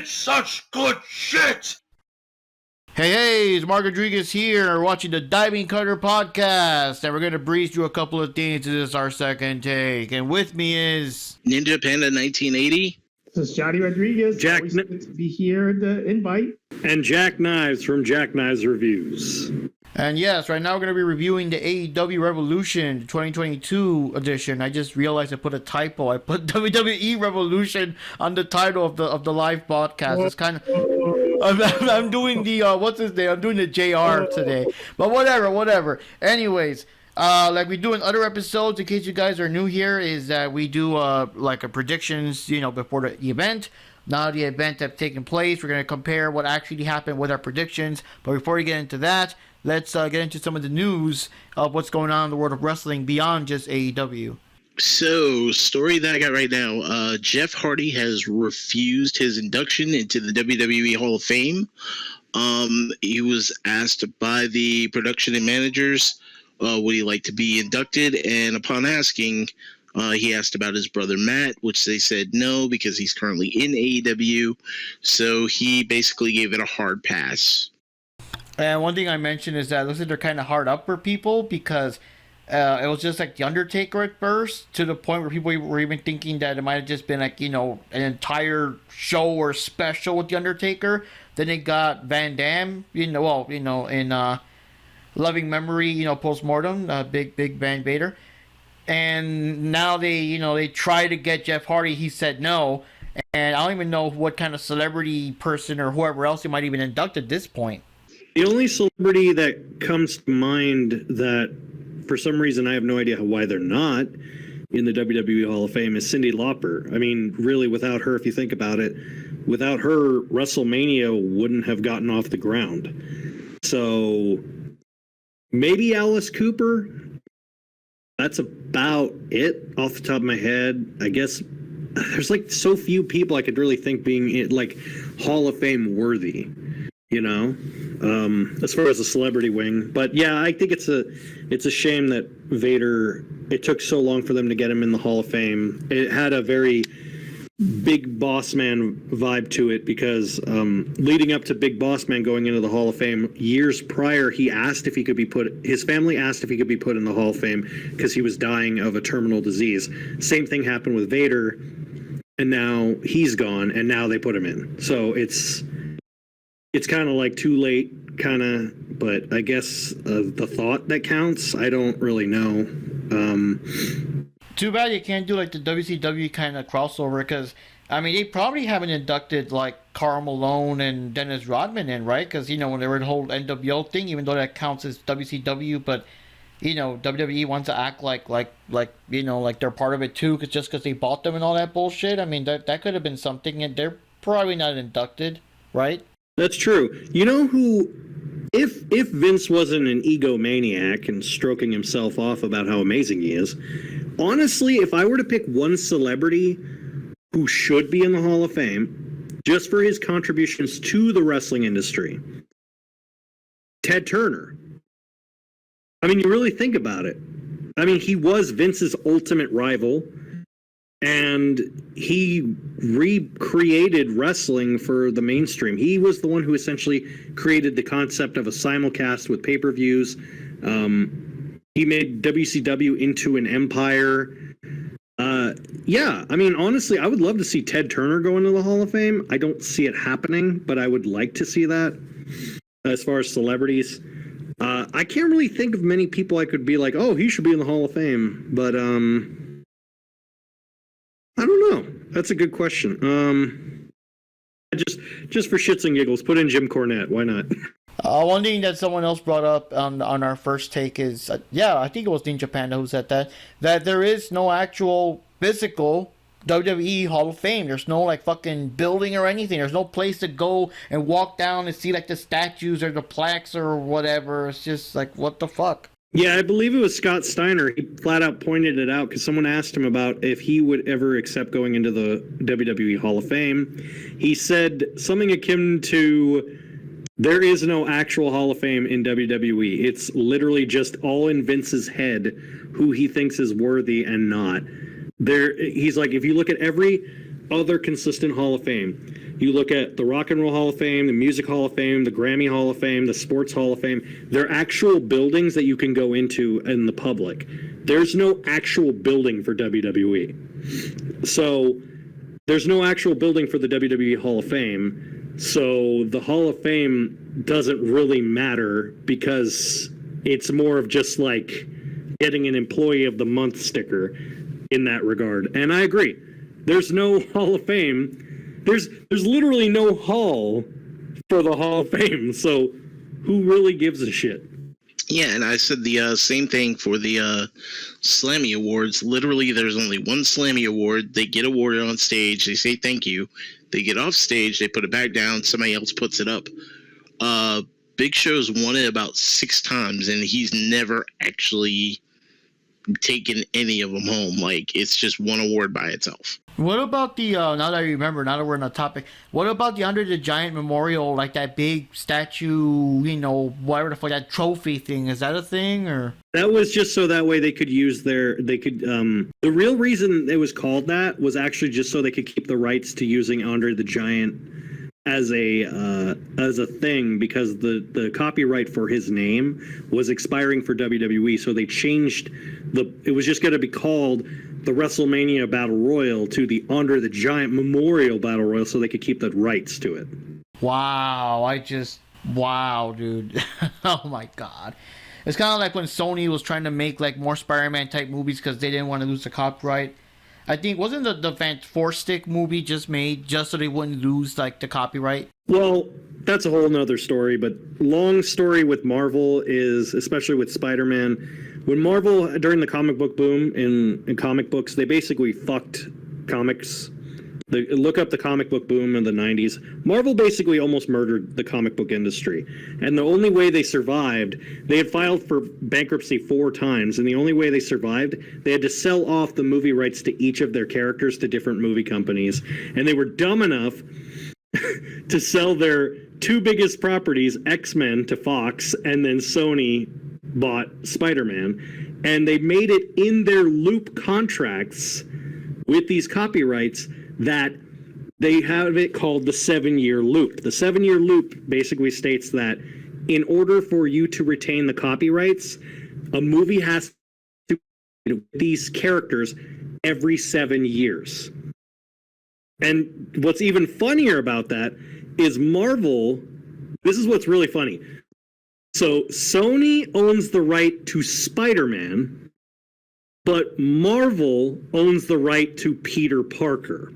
It's such good shit! Hey, it's Mark Rodriguez here, watching the Diving Cutter podcast, and we're going to breeze through a couple of things. This is our second take, and with me is... NinjaPanda 1980. This is Johnny Rodriguez. Jack Always good to be here at the invite. And Jack Knives from Jack Knives Reviews. And yes, right now we're going to be reviewing the AEW Revolution 2022 edition. I just realized I put a typo. I put WWE Revolution on the title of the live podcast. It's kind of... I'm doing the, what's his name? I'm doing the JR today. But whatever. Anyways... like we do in other episodes, in case you guys are new here, is that we do like a predictions, before the event. Now the event have taken place, we're going to compare what actually happened with our predictions. But before we get into that, let's get into some of the news of what's going on in the world of wrestling beyond just AEW. So, story that I got right now, Jeff Hardy has refused his induction into the WWE Hall of Fame. He was asked by the production and managers, would he like to be inducted? And upon asking, he asked about his brother Matt, which they said no because he's currently in AEW. So he basically gave it a hard pass. And one thing I mentioned is that it looks like they're kind of hard up for people because it was just like The Undertaker at first, to the point where people were even thinking that it might have just been like, an entire show or special with The Undertaker. Then they got Van Damme, in loving memory, post-mortem, big Van Vader. And now they try to get Jeff Hardy. He said no. And I don't even know what kind of celebrity person or whoever else he might even induct at this point. The only celebrity that comes to mind that, for some reason, I have no idea why they're not in the WWE Hall of Fame is Cyndi Lauper. I mean, really, without her, if you think about it, without her, WrestleMania wouldn't have gotten off the ground. So... maybe Alice Cooper. That's about it off the top of my head. I guess there's like so few people I could really think being like Hall of Fame worthy, as far as a celebrity wing. But yeah, I think it's a shame that Vader, it took so long for them to get him in the Hall of Fame. It had a very Big Boss Man vibe to it because leading up to Big Boss Man going into the Hall of Fame years prior, his family asked if he could be put in the Hall of Fame because he was dying of a terminal disease. Same thing happened with Vader, and now he's gone, and now they put him in. So it's kind of like too late, but I guess the thought that counts. I don't really know. Too bad you can't do like the WCW kind of crossover, because they probably haven't inducted like Karl Malone and Dennis Rodman in, right? Because when they were the whole NWO thing, even though that counts as WCW, but WWE wants to act like they're part of it too, because they bought them and all that bullshit. That could have been something, and they're probably not inducted, right? That's true. You know who? If Vince wasn't an egomaniac and stroking himself off about how amazing he is, honestly, if I were to pick one celebrity who should be in the Hall of Fame just for his contributions to the wrestling industry, Ted Turner. You really think about it. He was Vince's ultimate rival, and he recreated wrestling for the mainstream. He was the one who essentially created the concept of a simulcast with pay-per-views. He made WCW into an empire. Honestly, I would love to see Ted Turner go into the Hall of Fame. I don't see it happening, but I would like to see that. As far as celebrities, I can't really think of many people I could be like, oh, he should be in the Hall of Fame. But I don't know. That's a good question. Just for shits and giggles, put in Jim Cornette. Why not? One thing that someone else brought up on our first take is, I think it was NinjaPanda who said that there is no actual physical WWE Hall of Fame. There's no like fucking building or anything. There's no place to go and walk down and see like the statues or the plaques or whatever. It's just like, what the fuck? Yeah, I believe it was Scott Steiner. He flat out pointed it out because someone asked him about if he would ever accept going into the WWE Hall of Fame. He said something akin to, there is no actual Hall of Fame in WWE. It's literally just all in Vince's head who he thinks is worthy and not. He's like, if you look at every other consistent Hall of Fame, You look at the Rock and Roll Hall of Fame, the Music Hall of Fame, the Grammy Hall of Fame, the Sports Hall of Fame. They're actual buildings that you can go into in the public. There's no actual building for WWE. So there's no actual building for the WWE Hall of Fame. So the Hall of Fame doesn't really matter because it's more of just like getting an Employee of the Month sticker in that regard. And I agree. There's no Hall of Fame. There's literally no hall for the Hall of Fame. So who really gives a shit? Yeah, and I said the same thing for the Slammy Awards. Literally, there's only one Slammy Award. They get awarded on stage. They say thank you. They get off stage. They put it back down. Somebody else puts it up. Big Show's won it about 6 times, and he's never actually taken any of them home. Like, it's just one award by itself. What about the, now that I remember, now that we're on the topic, what about the Under the Giant Memorial, like that big statue, you know, whatever the fuck, that trophy thing? Is that a thing, or? That was just so that way they could use the real reason it was called that was actually just so they could keep the rights to using Andre the Giant as a thing, because the copyright for his name was expiring for WWE, so they changed it was just going to be called the WrestleMania Battle Royal to the Andre the Giant Memorial Battle Royal, so they could keep the rights to it. Wow, wow, dude. Oh my god. It's kind of like when Sony was trying to make like more Spider-Man type movies because they didn't want to lose the copyright. I think, wasn't the Four Stick movie just made just so they wouldn't lose like the copyright? Well, that's a whole nother story, but long story with Marvel is, especially with Spider-Man, when Marvel, during the comic book boom in comic books, they basically fucked comics. Look up the comic book boom in the 90s. Marvel basically almost murdered the comic book industry. And the only way they survived, they had filed for bankruptcy 4 times, and the only way they survived, they had to sell off the movie rights to each of their characters to different movie companies. And they were dumb enough to sell their 2 biggest properties, X-Men, to Fox, and then Sony bought Spider-Man. And they made it in their loop contracts with these copyrights that they have it called the 7-year loop. The 7-year loop basically states that in order for you to retain the copyrights, a movie has to do these characters every 7 years. And what's even funnier about that is Marvel, this is what's really funny. So Sony owns the right to Spider-Man, but Marvel owns the right to Peter Parker.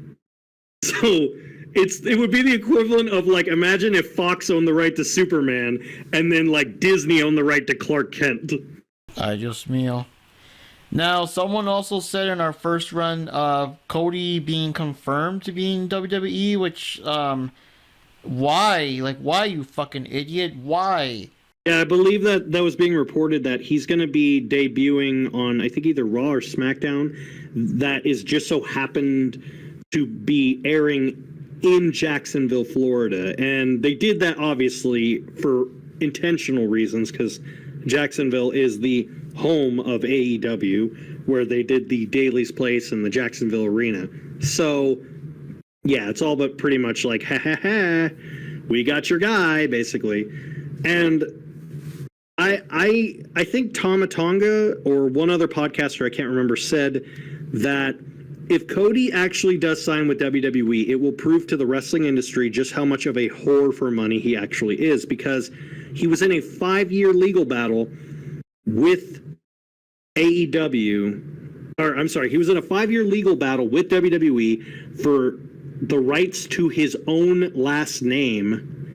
So it would be the equivalent of, like, imagine if Fox owned the right to Superman and then like Disney owned the right to Clark Kent. I just meal. Now, someone also said in our first run, Cody being confirmed to be in WWE, which, why? Like, why, you fucking idiot? Why? Yeah, I believe that was being reported that he's going to be debuting on, I think, either Raw or SmackDown. That is just so happened to be airing in Jacksonville, Florida. And they did that, obviously, for intentional reasons, because Jacksonville is the home of AEW, where they did the Daly's Place and the Jacksonville Arena. So, yeah, it's all but pretty much like, ha ha ha, we got your guy, basically. And I think Tama Tonga or one other podcaster, I can't remember, said that if Cody actually does sign with WWE, it will prove to the wrestling industry just how much of a whore for money he actually is, because he was in a 5-year legal battle with AEW, or I'm sorry, he was in a 5-year legal battle with WWE for the rights to his own last name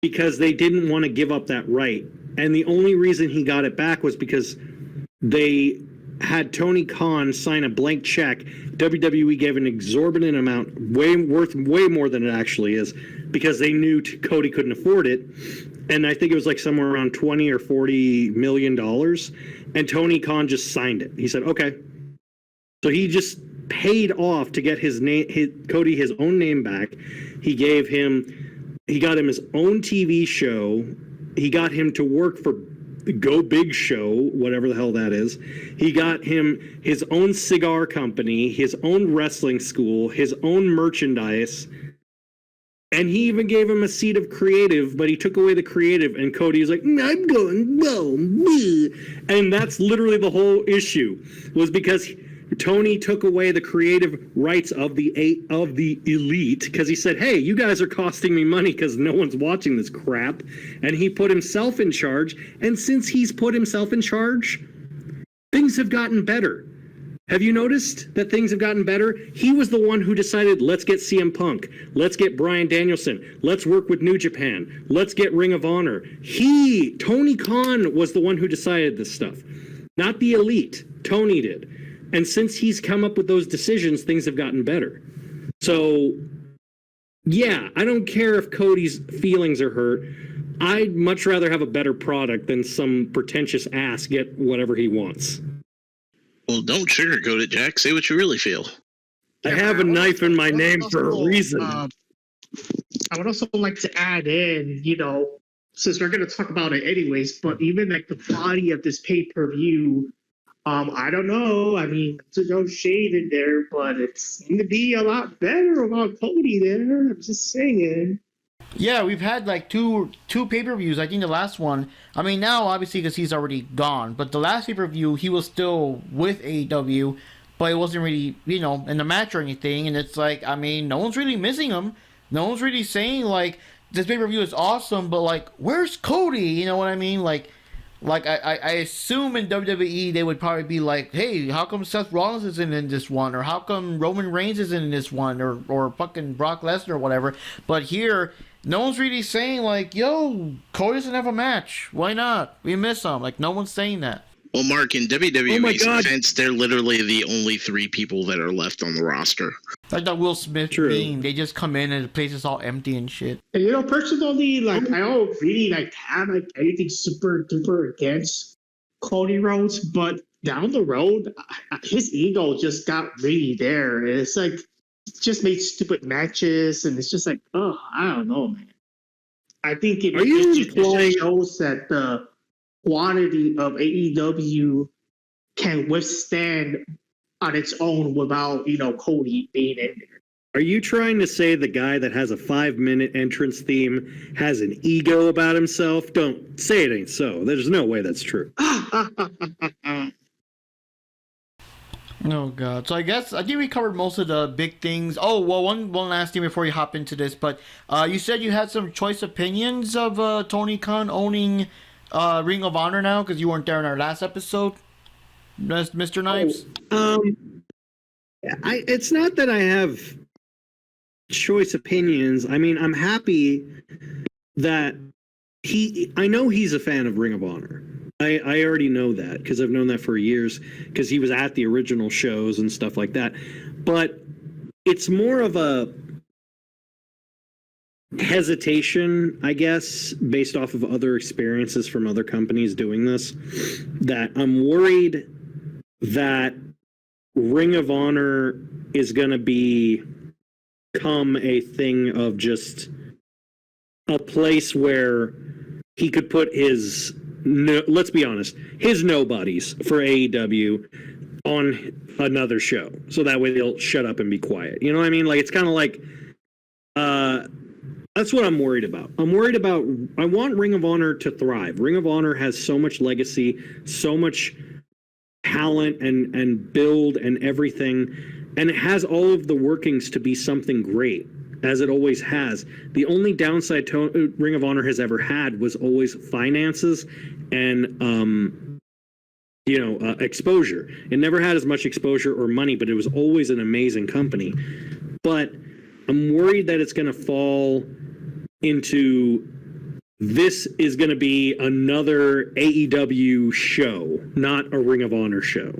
because they didn't want to give up that right. And the only reason he got it back was because they had Tony Khan sign a blank check. WWE gave an exorbitant amount, worth way more than it actually is, because they knew Cody couldn't afford it. And I think it was like somewhere around $20 or $40 million. And Tony Khan just signed it. He said, okay. So he just paid off to get Cody his own name back. He got him his own TV show. He got him to work for the Go Big Show, whatever the hell that is. He got him his own cigar company, his own wrestling school, his own merchandise. And he even gave him a seat of creative, but he took away the creative, and Cody's like, I'm going, whoa, bleh. And that's literally the whole issue, was because Tony took away the creative rights of the elite, because he said, hey, you guys are costing me money because no one's watching this crap. And he put himself in charge. And since he's put himself in charge, things have gotten better. Have you noticed that things have gotten better? He was the one who decided, let's get CM Punk, let's get Bryan Danielson, let's work with New Japan, let's get Ring of Honor. Tony Khan was the one who decided this stuff, not the elite. Tony did. And since he's come up with those decisions, things have gotten better. So, yeah, I don't care if Cody's feelings are hurt. I'd much rather have a better product than some pretentious ass get whatever he wants. Well, don't sugarcoat it, Jack. Say what you really feel. I have a knife in my name for a reason. I would also like to add in, since we're going to talk about it anyways, but even like the body of this pay-per-view, I don't know. I mean, there's no shade in there, but it seemed to be a lot better about Cody there. I'm just saying. Yeah, we've had like two pay-per-views. I think the last one, I mean now obviously because he's already gone, but the last pay-per-view he was still with AEW, but it wasn't really, in the match or anything. And it's like, I mean, no one's really missing him. No one's really saying like this pay-per-view is awesome, but like, where's Cody? You know what I mean? Like I assume in WWE they would probably be like, hey, how come Seth Rollins isn't in this one, or how come Roman Reigns isn't in this one, or fucking Brock Lesnar or whatever. But here, no one's really saying like, yo, Cody doesn't have a match. Why not? We miss him. Like, no one's saying that. Well, Mark, in WWE's defense, they're literally the only 3 people that are left on the roster. Like that Will Smith meme, they just come in and the place is all empty and shit. And personally, like, I don't really have anything super duper against Cody Rhodes, but down the road, his ego just got really there. And it's like, just made stupid matches, and it's just like, oh, I don't know, man. I think it just shows that the quantity of AEW can withstand on its own without, Cody being in there. Are you trying to say the guy that has a 5-minute entrance theme has an ego about himself? Don't say it ain't so. There's no way that's true. Oh god. So I think we covered most of the big things. Oh well, one last thing before you hop into this, but you said you had some choice opinions of Tony Khan owning Ring of Honor now because you weren't there in our last episode, Mr. Knives. It's not that I have choice opinions. I mean, I'm happy that I know he's a fan of Ring of Honor. I already know that because I've known that for years because he was at the original shows and stuff like that. But it's more of a hesitation, I guess, based off of other experiences from other companies doing this, that I'm worried that Ring of Honor is going to become a thing of just a place where he could put his, let's be honest, his nobodies for AEW on another show. So that way they'll shut up and be quiet. You know what I mean? Like, it's kind of like, that's what I'm worried about. I want Ring of Honor to thrive. Ring of Honor has so much legacy, so much talent and build and everything. And it has all of the workings to be something great, as it always has. The only downside Ring of Honor has ever had was always finances and, exposure. It never had as much exposure or money, but it was always an amazing company. But I'm worried that it's going to fall into, this is going to be another AEW show, not a Ring of Honor show.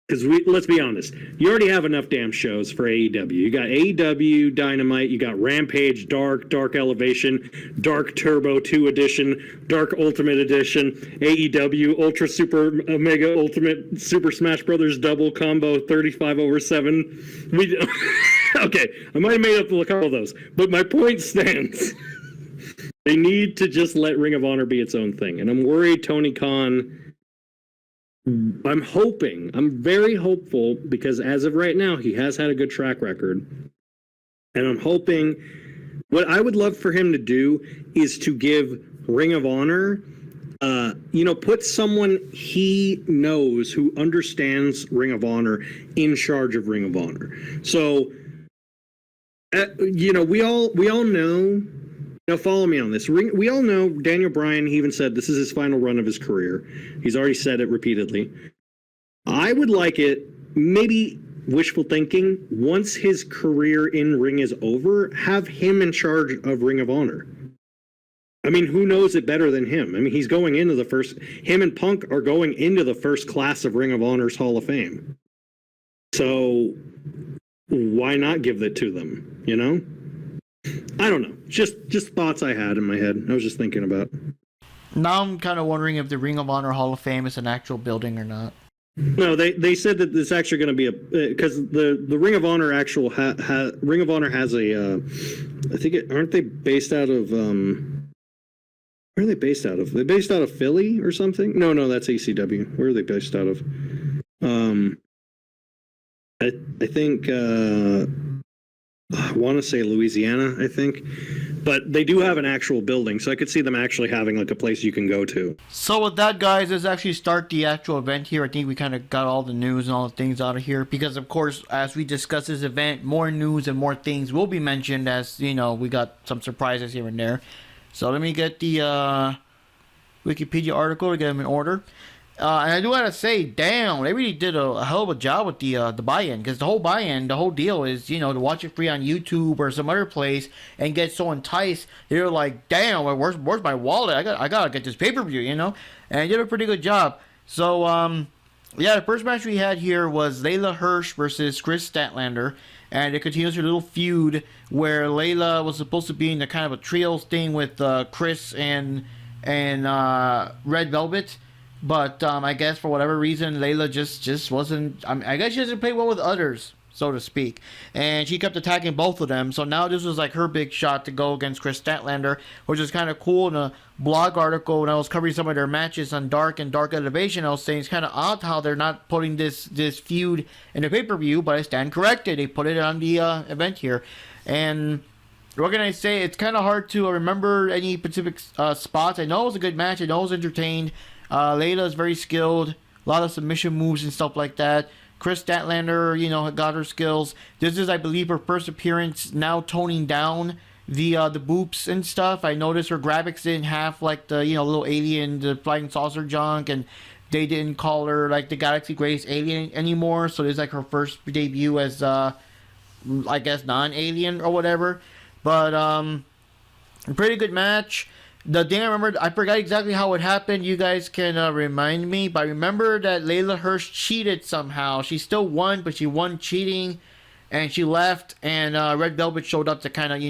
Because let's be honest, you already have enough damn shows for AEW. You got AEW Dynamite, you got Rampage, Dark Elevation, Dark Turbo 2 Edition, Dark Ultimate Edition, AEW Ultra Super Omega Ultimate Super Smash Brothers Double Combo 35/7. Okay, I might have made up a couple of those, but my point stands. They need to just let Ring of Honor be its own thing. And I'm worried Tony Khan, I'm very hopeful, because as of right now, he has had a good track record. And I'm hoping What I would love for him to do is to give Ring of Honor, put someone he knows who understands Ring of Honor in charge of Ring of Honor. So, we all know. Now, follow me on this. We all know Daniel Bryan. He even said this is his final run of his career. He's already said it repeatedly. I would like it, maybe wishful thinking, once his career in Ring is over, have him in charge of Ring of Honor. I mean, who knows it better than him? I mean, he's going into him and Punk are going into the first class of Ring of Honor's Hall of Fame. So why not give that to them, I don't know. Just thoughts I had in my head. I was just thinking about. Now I'm kind of wondering if the Ring of Honor Hall of Fame is an actual building or not. No, they said that it's actually going to be because the Ring of Honor Ring of Honor has a I think aren't they based out of where are they based out of? They're based out of Philly or something? No, that's ECW. Where are they based out of? I think I want to say Louisiana, I think. But they do have an actual building, so I could see them actually having like a place you can go to. So with that, guys, let's actually start the actual event here. I think we kind of got all the news and all the things out of here because, of course, as we discuss this event, more news and more things will be mentioned as, we got some surprises here and there. So let me get the Wikipedia article to get them in order. And I do gotta say, damn, they really did a hell of a job with the buy-in, because the whole deal is, to watch it free on YouTube or some other place and get so enticed, they're like, damn, where's my wallet? I gotta get this pay-per-view, and they did a pretty good job. So, the first match we had here was Layla Hirsch versus Chris Statlander, and it continues her little feud where Layla was supposed to be in the kind of a trios thing with Chris and Red Velvet. But I guess for whatever reason, Layla just wasn't. I guess she doesn't play well with others, so to speak. And she kept attacking both of them. So now this was like her big shot to go against Chris Statlander, which is kind of cool. In a blog article, when I was covering some of their matches on Dark and Dark Elevation, I was saying it's kind of odd how they're not putting this feud in the pay-per-view, but I stand corrected. They put it on the event here. And what can I say? It's kind of hard to remember any specific spots. I know it was a good match. I know it was entertained. Layla is very skilled, a lot of submission moves and stuff like that. Chris Statlander, got her skills. This is, I believe, her first appearance now toning down the boops and stuff. I noticed her graphics didn't have like the little alien, the flying saucer junk, and they didn't call her like the Galaxy Greatest Alien anymore. So this is like her first debut as I guess non-alien or whatever. But a pretty good match. The thing I remembered, I forgot exactly how it happened. You guys can remind me. But I remember that Layla Hirsch cheated somehow. She still won, but she won cheating. And she left. And Red Velvet showed up to kind of,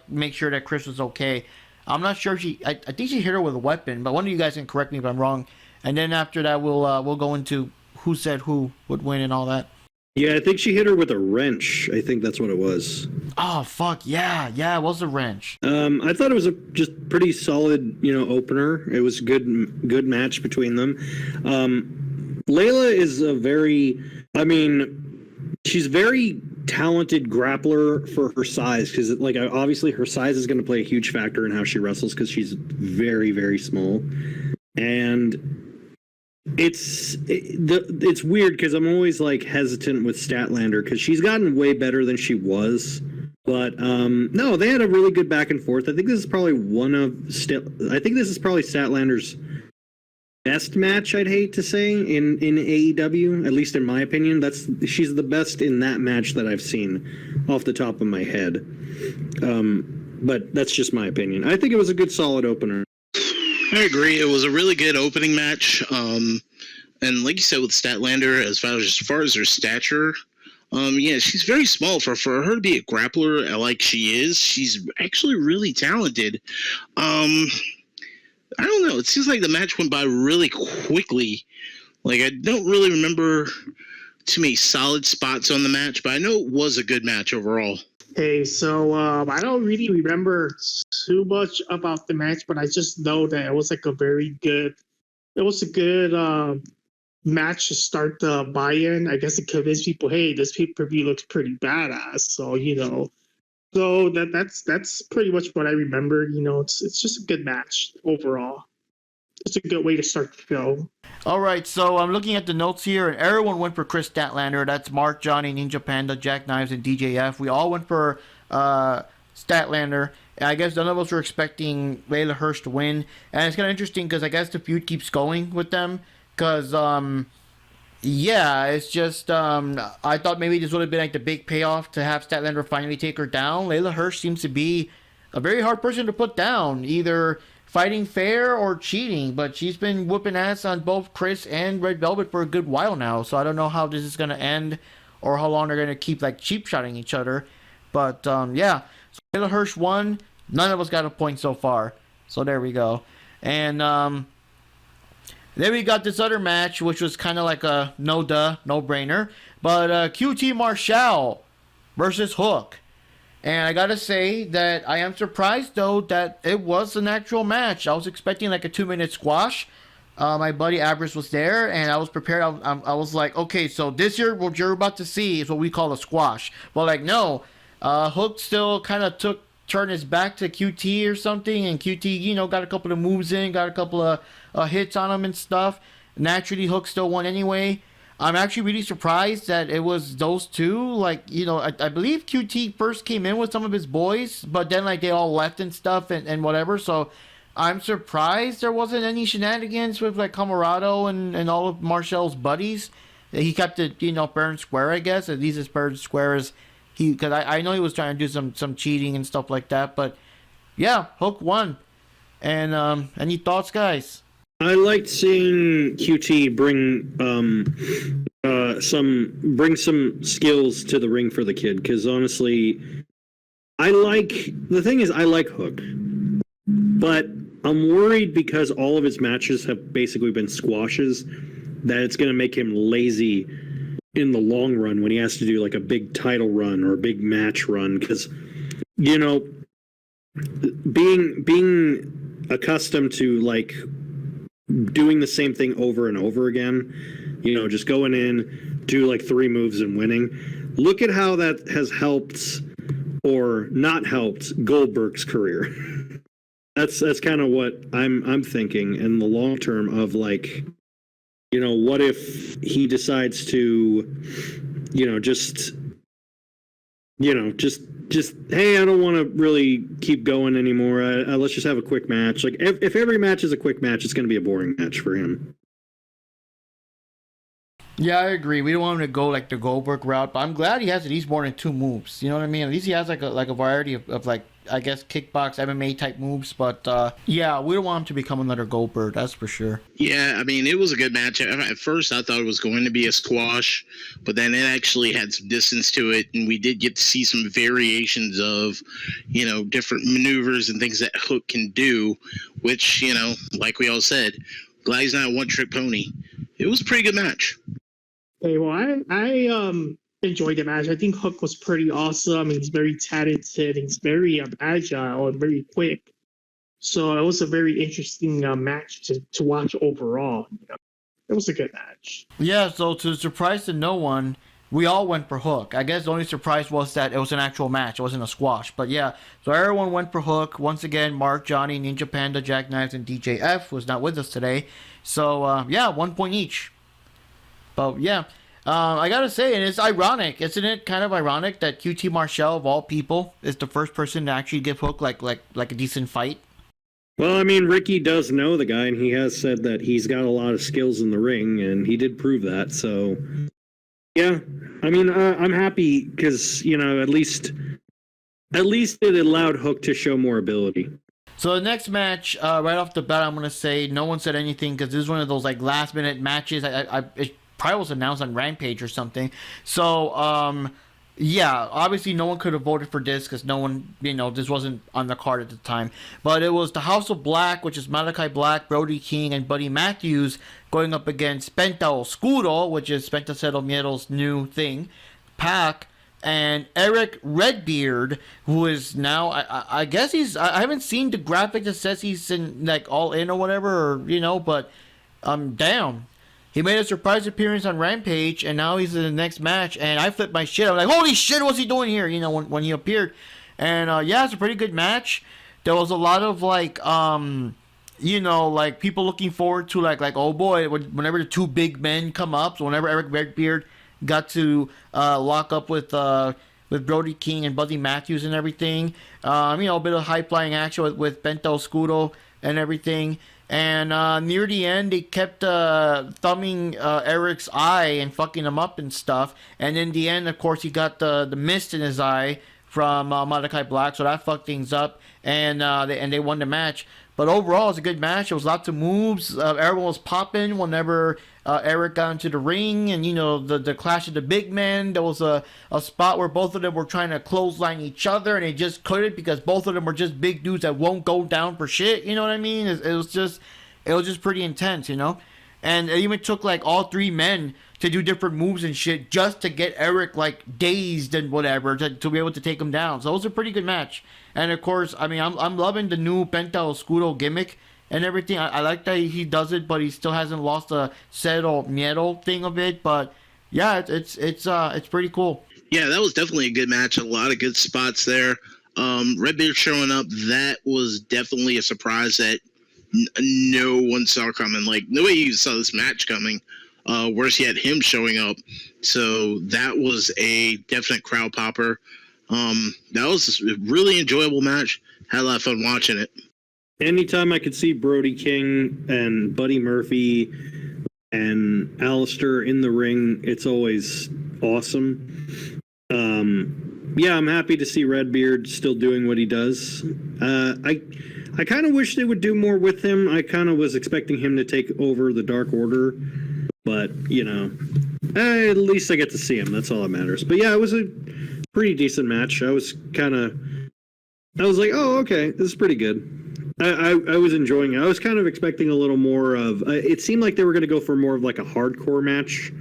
make sure that Chris was okay. I'm not sure if I think she hit her with a weapon. But one of you guys can correct me if I'm wrong. And then after that, we'll go into who said who would win and all that. Yeah, I think she hit her with a wrench. I think that's what it was. Oh, fuck. Yeah, it was a wrench. I thought it was a just pretty solid, opener. It was a good match between them. Layla is she's very talented grappler for her size, because obviously her size is going to play a huge factor in how she wrestles, because she's very, very small. And it's weird because I'm always hesitant with Statlander, because she's gotten way better than she was. But no, they had a really good back and forth. I think this is probably Statlander's best match, I'd hate to say, in AEW, at least in my opinion. She's the best in that match that I've seen off the top of my head. But that's just my opinion. I think it was a good solid opener. I agree. It was a really good opening match. And like you said with Statlander, as far as her stature, she's very small. For her to be a grappler like she is, she's actually really talented. I don't know. It seems like the match went by really quickly. I don't really remember too many solid spots on the match, but I know it was a good match overall. Hey, so I don't really remember too much about the match, but I just know that it was a good match to start the buy-in. I guess it convinced people, hey, this pay-per-view looks pretty badass. So, So that's pretty much what I remember. It's just a good match overall. It's a good way to start the show. All right, so I'm looking at the notes here, and everyone went for Chris Statlander. That's Mark, Johnny, NinjaPanda, Jack Knives, and DJF. We all went for Statlander. And I guess none of us were expecting Layla Hirsch to win. And it's kind of interesting because I guess the feud keeps going with them. Because, yeah, it's just, I thought maybe this would have been like the big payoff to have Statlander finally take her down. Layla Hirsch seems to be a very hard person to put down, either fighting fair or cheating, but she's been whooping ass on both Chris and Red Velvet for a good while now, so I don't know how this is going to end or how long they're going to keep like cheap shotting each other. But yeah, so Layla Hirsch won. None of us got a point so far, so there we go. And then we got this other match, which was kind of like a no-brainer, but QT Marshall versus Hook. And I gotta say that I am surprised, though, that it was an actual match. I was expecting like a 2-minute squash. My buddy Abris was there, and I was prepared. I was like, okay, so this year what you're about to see is what we call a squash. But like, no, Hook still kind of turned his back to QT or something, and QT, got a couple of moves in, got a couple of hits on him and stuff. Naturally, Hook still won anyway. I'm actually really surprised that it was those two. Like, I believe QT first came in with some of his boys, but then, like, they all left and stuff and whatever. So I'm surprised there wasn't any shenanigans with, like, Camarado and all of Marshall's buddies. He kept it, fair and square, I guess. At least as fair and square as because I know he was trying to do some cheating and stuff like that. But, yeah, Hook won. And any thoughts, guys? I liked seeing QT bring some skills to the ring for the kid, because honestly, I like Hook, but I'm worried because all of his matches have basically been squashes that it's going to make him lazy in the long run when he has to do like a big title run or a big match run, because being accustomed to like doing the same thing over and over again, just going in, do like 3 moves and winning. Look at how that has helped or not helped Goldberg's career. That's kind of what I'm thinking in the long term of like, what if he decides to, just hey, I don't want to really keep going anymore. Let's just have a quick match. Like if every match is a quick match, it's going to be a boring match for him. Yeah, I agree. We don't want him to go like the Goldberg route, but I'm glad he has at least more than 2 moves. You know what I mean? At least he has like a variety of like, I guess, kickbox, MMA type moves. But yeah, we don't want him to become another Goldberg. That's for sure. Yeah, I mean, it was a good match. At first, I thought it was going to be a squash, but then it actually had some distance to it, and we did get to see some variations of, different maneuvers and things that Hook can do, which, like we all said, glad he's not a one-trick pony. It was a pretty good match. Hey, well, I enjoyed the match. I think Hook was pretty awesome. He's very talented. He's very agile and very quick. So it was a very interesting match to watch overall. It was a good match. Yeah, so to the surprise to no one, we all went for Hook. I guess the only surprise was that it was an actual match. It wasn't a squash. But yeah, so everyone went for Hook. Once again, Mark, Johnny, NinjaPanda, Jack Knives, and DJF was not with us today. So yeah, 1 point each. But yeah, I gotta say, and it's ironic, isn't it? Kind of ironic that QT Marshall, of all people, is the first person to actually give Hook like a decent fight. Well, I mean, Ricky does know the guy, and he has said that he's got a lot of skills in the ring, and he did prove that. So, yeah, I mean, I'm happy because at least it allowed Hook to show more ability. So the next match, right off the bat, I'm gonna say no one said anything because this is one of those like last minute matches. It probably was announced on Rampage or something. So yeah, obviously no one could have voted for this because no one, this wasn't on the card at the time. But it was the House of Black, which is Malachi Black, Brody King, and Buddy Matthews going up against Penta Oscuro, which is Penta Cero Miedo's new thing, Pac, and Eric Redbeard, who is now, I guess I haven't seen the graphic that says he's in like All In or whatever, but damn. He made a surprise appearance on Rampage, and now he's in the next match, and I flipped my shit. I was like, holy shit, what's he doing here? When he appeared. And yeah, it's a pretty good match. There was a lot of like like people looking forward to like oh boy, whenever the two big men come up. So whenever Eric Redbeard got to lock up with Brody King and Buddy Matthews and everything, a bit of high flying action with Bento Scudo and everything. And near the end, they kept thumbing Eric's eye and fucking him up and stuff. And in the end, of course, he got the mist in his eye from Malachi Black, so that fucked things up. And they won the match. But overall, it was a good match. There was lots of moves. Everyone was popping whenever Eric got into the ring. And, the clash of the big men. There was a spot where both of them were trying to clothesline each other. And they just couldn't because both of them were just big dudes that won't go down for shit. You know what I mean? It was just pretty intense, And it even took, like, all three men to do different moves and shit just to get Eric, like, dazed and whatever to be able to take him down. So it was a pretty good match. And, of course, I'm loving the new Penta Oscuro gimmick and everything. I like that he does it, but he still hasn't lost the Cero Miedo thing of it. But, yeah, it's pretty cool. Yeah, that was definitely a good match. A lot of good spots there. Redbeard showing up, that was definitely a surprise that no one saw coming. Like, nobody saw this match coming. Worse yet, him showing up. So that was a definite crowd popper. That was a really enjoyable match. Had a lot of fun watching it. Anytime I could see Brody King and Buddy Murphy and Alistair in the ring, it's always awesome. Yeah, I'm happy to see Redbeard still doing what he does. I kind of wish they would do more with him. I kind of was expecting him to take over the Dark Order, but, at least I get to see him. That's all that matters. But yeah, it was a pretty decent match. I was like, oh, okay, this is pretty good. I was enjoying it. I was kind of expecting a little more of, it seemed like they were going to go for more of like a hardcore match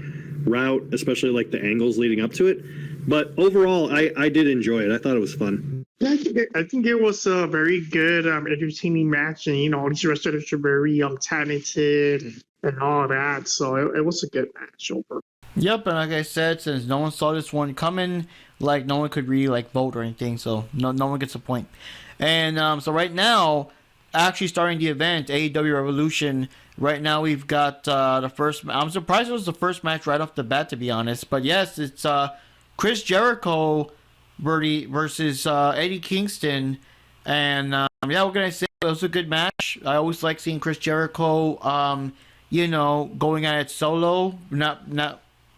route, especially like the angles leading up to it. But overall, I did enjoy it. I thought it was fun. Yeah, I think it was a very good, entertaining match, and all these wrestlers are very talented and all that. So it was a good match over. Yep, and like I said, since no one saw this one coming, like no one could really like vote or anything, so no one gets a point. And so right now, actually starting the event, AEW Revolution. Right now we've got the first. I'm surprised it was the first match right off the bat, to be honest. But yes, it's Chris Jericho versus Eddie Kingston, and yeah, what can I say? It was a good match. I always like seeing Chris Jericho, going at it solo, not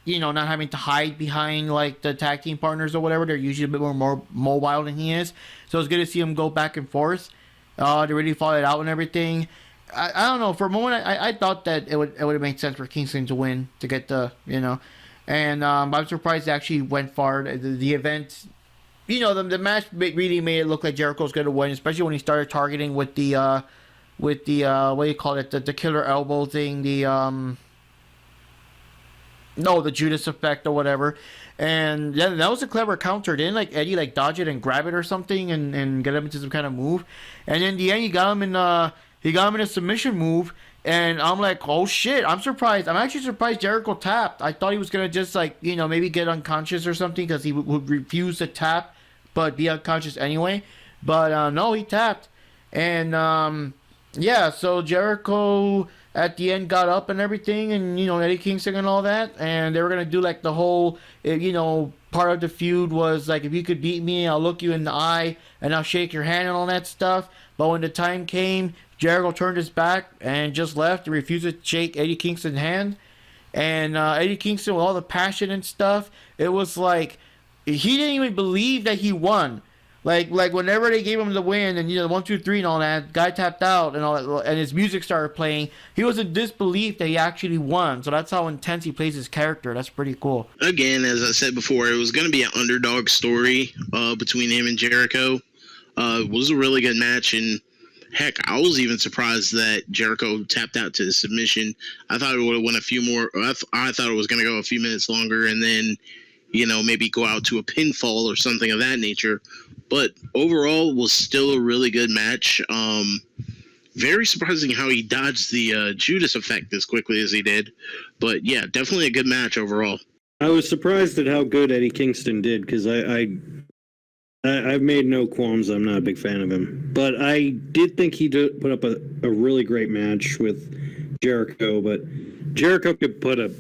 having to hide behind like the tag team partners or whatever. They're usually a bit more mobile than he is. So it's good to see him go back and forth. They really fought it out and everything. I don't know. For a moment, I thought that it would have made sense for Kingston to win to get the And I'm surprised they actually went far. The event, the match really made it look like Jericho's going to win, especially when he started targeting with the what do you call it, the killer elbow thing, the Judas effect or whatever. And yeah, that was a clever counter. Didn't like Eddie like dodge it and grab it or something and get him into some kind of move. And in the end, he got him in a submission move. And I'm like, oh shit! I'm surprised. I'm actually surprised Jericho tapped. I thought he was gonna just like maybe get unconscious or something because he would refuse to tap, but be unconscious anyway. But no, he tapped. And yeah, so Jericho at the end got up and everything, and Eddie Kingston and all that, and they were gonna do like the whole part of the feud was like, if you could beat me, I'll look you in the eye and I'll shake your hand and all that stuff. But when the time came, Jericho turned his back and just left and refused to shake Eddie Kingston's hand. And Eddie Kingston, with all the passion and stuff, it was like he didn't even believe that he won. Like whenever they gave him the win and 1, 2, 3 and all that, guy tapped out and all that, and his music started playing, he was in disbelief that he actually won. So that's how intense he plays his character. That's pretty cool. Again, as I said before, it was going to be an underdog story between him and Jericho. It was a really good match, and heck, I was even surprised that Jericho tapped out to the submission. I thought it would have went a few more. I thought it was going to go a few minutes longer, and then maybe go out to a pinfall or something of that nature. But overall, was still a really good match. Very surprising how he dodged the Judas effect as quickly as he did. But yeah, definitely a good match overall. I was surprised at how good Eddie Kingston did because I I've made no qualms. I'm not a big fan of him, but I did think he did put up a really great match with Jericho. But Jericho could put a.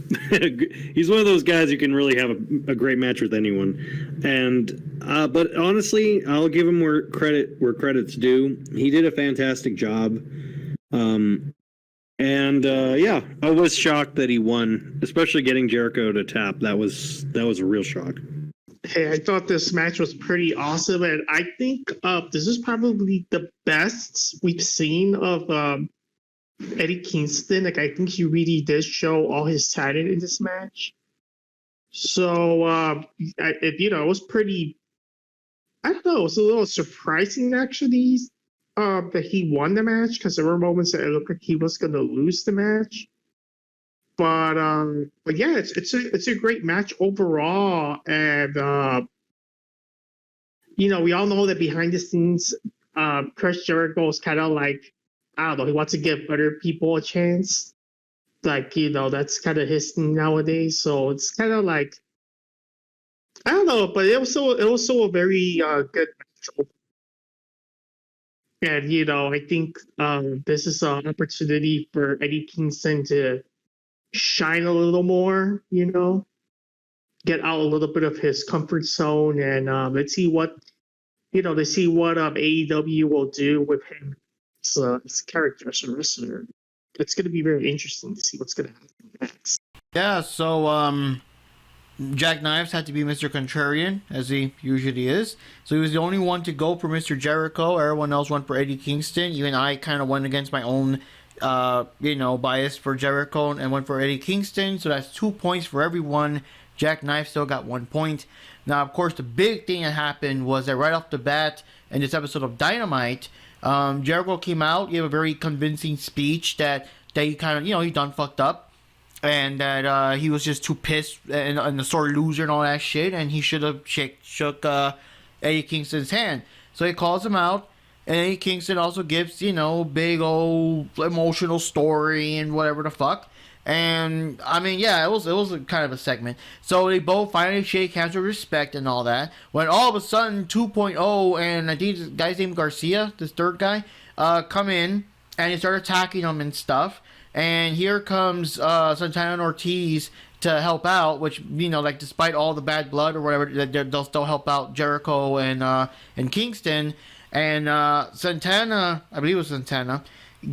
He's one of those guys who can really have a great match with anyone. And but honestly, I'll give him where credit's due. He did a fantastic job. Yeah, I was shocked that he won, especially getting Jericho to tap. That was a real shock. Hey, I thought this match was pretty awesome, and I think this is probably the best we've seen of Eddie Kingston. Like, I think he really did show all his talent in this match. So, it was pretty. I don't know. It was a little surprising actually that he won the match, because there were moments that it looked like he was going to lose the match. But yeah, it's a great match overall, and we all know that behind the scenes, Chris Jericho is kind of like, I don't know, he wants to give other people a chance, like that's kind of his thing nowadays. So it's kind of like, I don't know, but it was so a very good match. And I think this is an opportunity for Eddie Kingston to shine a little more, get out a little bit of his comfort zone, and let's see what AEW will do with him as a character, as a wrestler. It's going to be very interesting to see what's going to happen next. Yeah, so Jack Knives had to be Mr. Contrarian, as he usually is. So he was the only one to go for Mr. Jericho. Everyone else went for Eddie Kingston. Even I kind of went against my own bias for Jericho and went for Eddie Kingston. So that's 2 points for everyone. Jack Knife still got 1 point. Now, of course, the big thing that happened was that right off the bat in this episode of Dynamite, Jericho came out, gave a very convincing speech that he kind of, he done fucked up, and that he was just too pissed and a sore loser and all that shit, and he should have shook Eddie Kingston's hand. So he calls him out. And Eddie Kingston also gives, big old emotional story and whatever the fuck. And, I mean, yeah, it was a kind of a segment. So they both finally shake hands with respect and all that. When all of a sudden 2.0 and I think this guy's named Garcia, this third guy, come in and they start attacking him and stuff. And here comes Santana and Ortiz to help out, which, despite all the bad blood or whatever, they'll still help out Jericho and Kingston. And Santana, I believe it was Santana,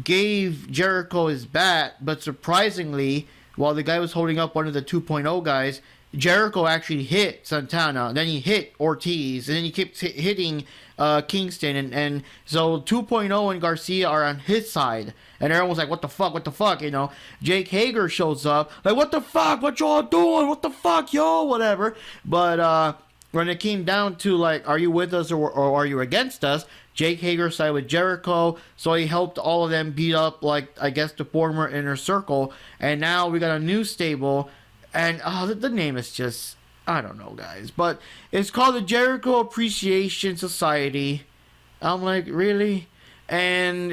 gave Jericho his bat, but surprisingly, while the guy was holding up one of the 2.0 guys, Jericho actually hit Santana, then he hit Ortiz, and then he keeps hitting Kingston, and so 2.0 and Garcia are on his side, and everyone's like, what the fuck, Jake Hager shows up, like, what the fuck, what y'all doing, what the fuck, yo, whatever, but when it came down to, like, are you with us or are you against us, Jake Hager sided with Jericho, so he helped all of them beat up, like, I guess, the former Inner Circle, and now we got a new stable, and the name is just, I don't know, guys, but it's called the Jericho Appreciation Society. I'm like, really? And,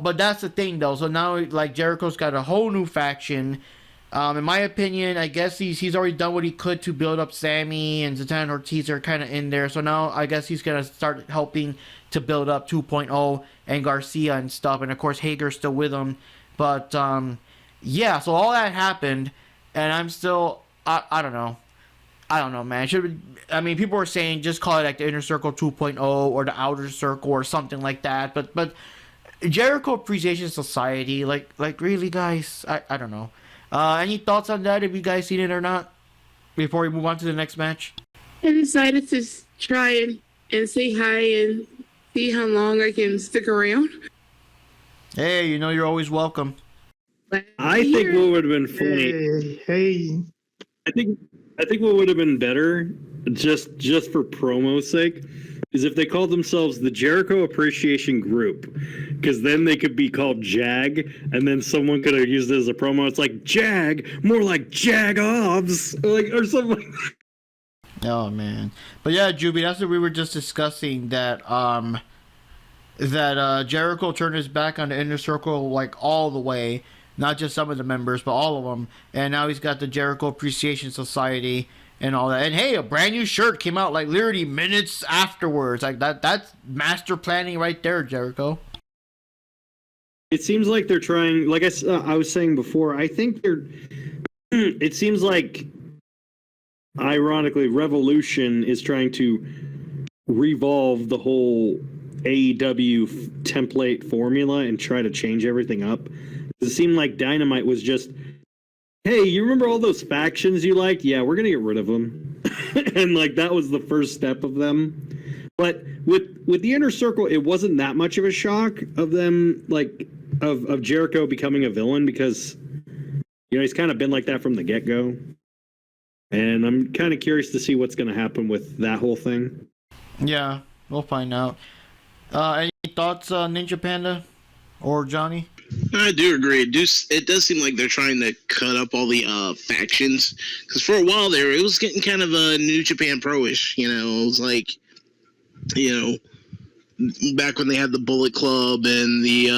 but that's the thing, though, so now, like, Jericho's got a whole new faction. In my opinion, I guess he's already done what he could to build up Sammy, and Santana and Ortiz are kind of in there. So now I guess he's going to start helping to build up 2.0 and Garcia and stuff. And of course, Hager's still with him. But yeah, so all that happened. And I'm still, I don't know. I don't know, man. People were saying just call it like the Inner Circle 2.0 or the Outer Circle or something like that. But Jericho Appreciation Society, like really, guys? I don't know. Any thoughts on that? Have you guys seen it or not? Before we move on to the next match? I decided to try and say hi and see how long I can stick around. Hey, you're always welcome. I think what would have been funny. Hey. I think what would have been better, just for promo's sake, is if they called themselves the Jericho Appreciation Group, because then they could be called Jag, and then someone could have used it as a promo. It's like Jag, more like Jag-Offs, or something. Oh man, but yeah, Juby, that's what we were just discussing. That Jericho turned his back on the Inner Circle like all the way, not just some of the members, but all of them. And now he's got the Jericho Appreciation Society. and all that. And hey, a brand new shirt came out like literally minutes afterwards. Like that's master planning right there, Jericho. It seems like they're trying, like I was saying before, I think it seems like, ironically, Revolution is trying to revolve the whole AEW template formula and try to change everything up. It seemed like Dynamite was just, hey, you remember all those factions you liked? Yeah, we're going to get rid of them. And like that was the first step of them. But with the Inner Circle, it wasn't that much of a shock of them, like, of Jericho becoming a villain, because, you know, he's kind of been like that from the get-go. And I'm kind of curious to see what's going to happen with that whole thing. Yeah, we'll find out. Any thoughts, NinjaPanda or Johnny? I do agree. It does seem like they're trying to cut up all the factions, because for a while there, it was getting kind of a New Japan Pro-ish. You know, it was like, you know, back when they had the Bullet Club and the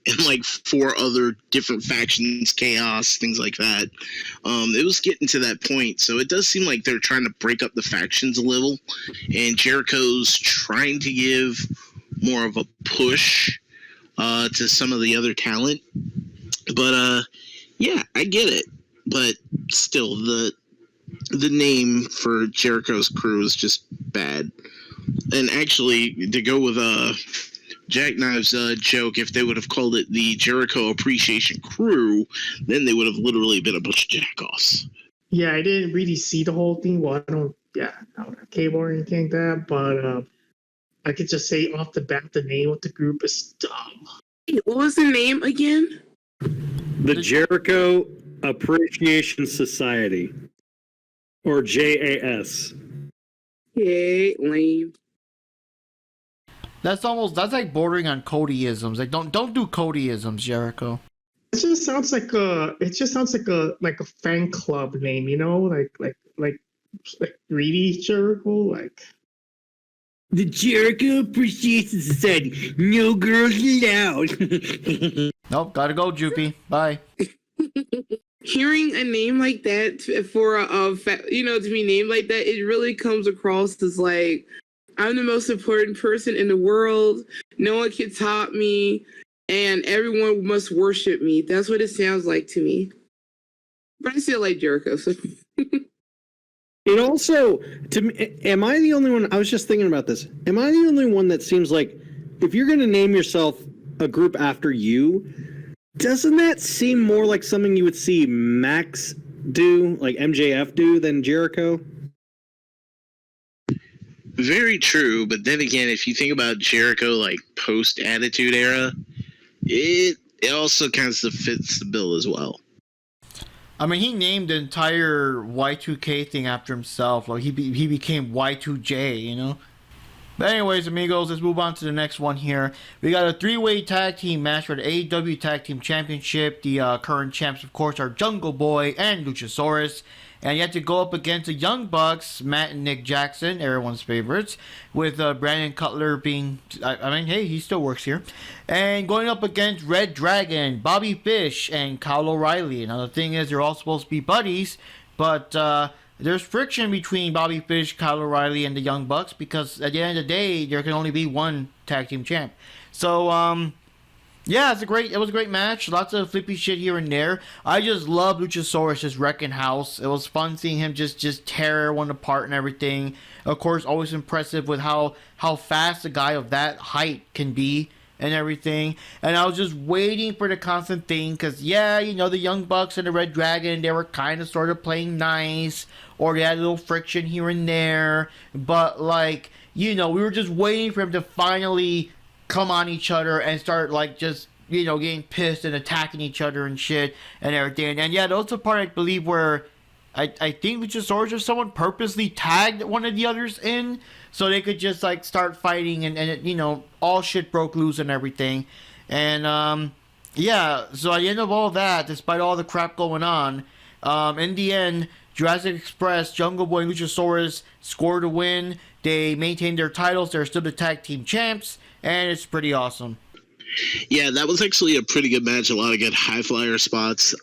and like 4 other different factions, Chaos, things like that. It was getting to that point, so it does seem like they're trying to break up the factions a little, and Jericho's trying to give more of a push to some of the other talent. But yeah, I get it. But still, the name for Jericho's crew is just bad. And actually, to go with Jackknife's joke, if they would have called it the Jericho Appreciation Crew, then they would have literally been a bunch of jackoffs. Yeah, I didn't really see the whole thing. Well, I don't have cable or anything like that, but I could just say off the bat the name of the group is dumb. Hey, what was the name again? The Jericho Appreciation Society, or JAS. Okay, lame. That's like bordering on Codyisms. Like don't do Codyisms, Jericho. It just sounds like a fan club name, you know, like greedy Jericho, like. The Jericho Appreciation Society. No girls allowed. Nope, gotta go, Jupi. Bye. Hearing a name like that for to be named like that, it really comes across as like, I'm the most important person in the world. No one can top me, and everyone must worship me. That's what it sounds like to me. But I still like Jericho. So. It also, to me, am I the only one? I was just thinking about this. Am I the only one that seems like, if you're going to name yourself a group after you, doesn't that seem more like something you would see Max do, like MJF do, than Jericho? Very true, but then again, if you think about Jericho, like post-Attitude Era, it also kind of fits the bill as well. I mean, he named the entire Y2K thing after himself. Like he became Y2J, you know. But anyways, amigos, let's move on to the next one here. We got a 3-way tag team match for the AEW Tag Team Championship. The current champs, of course, are Jungle Boy and Luchasaurus. And you have to go up against the Young Bucks, Matt and Nick Jackson, everyone's favorites, with Brandon Cutler being, I mean, hey, he still works here. And going up against Red Dragon, Bobby Fish, and Kyle O'Reilly. Now, the thing is, they're all supposed to be buddies, but there's friction between Bobby Fish, Kyle O'Reilly, and the Young Bucks, because at the end of the day, there can only be one tag team champ. So, yeah, it was a great match. Lots of flippy shit here and there. I just love Luchasaurus just wrecking house. It was fun seeing him just tear everyone apart and everything. Of course, always impressive with how fast a guy of that height can be and everything. And I was just waiting for the constant thing, because, yeah, you know, the Young Bucks and the Red Dragon, they were kind of sort of playing nice, or they had a little friction here and there. But, like, you know, we were just waiting for him to finally come on each other and start like just, you know, getting pissed and attacking each other and shit and everything. And yeah, that's the part I believe where I think Luchasaurus or someone purposely tagged one of the others in so they could just like start fighting and it, you know, all shit broke loose and everything. And yeah, so at the end of all that, despite all the crap going on, in the end, Jurassic Express, Jungle Boy, and Luchasaurus scored a win. They maintained their titles. They're still the tag team champs. And it's pretty awesome. Yeah, that was actually a pretty good match. A lot of good high flyer spots.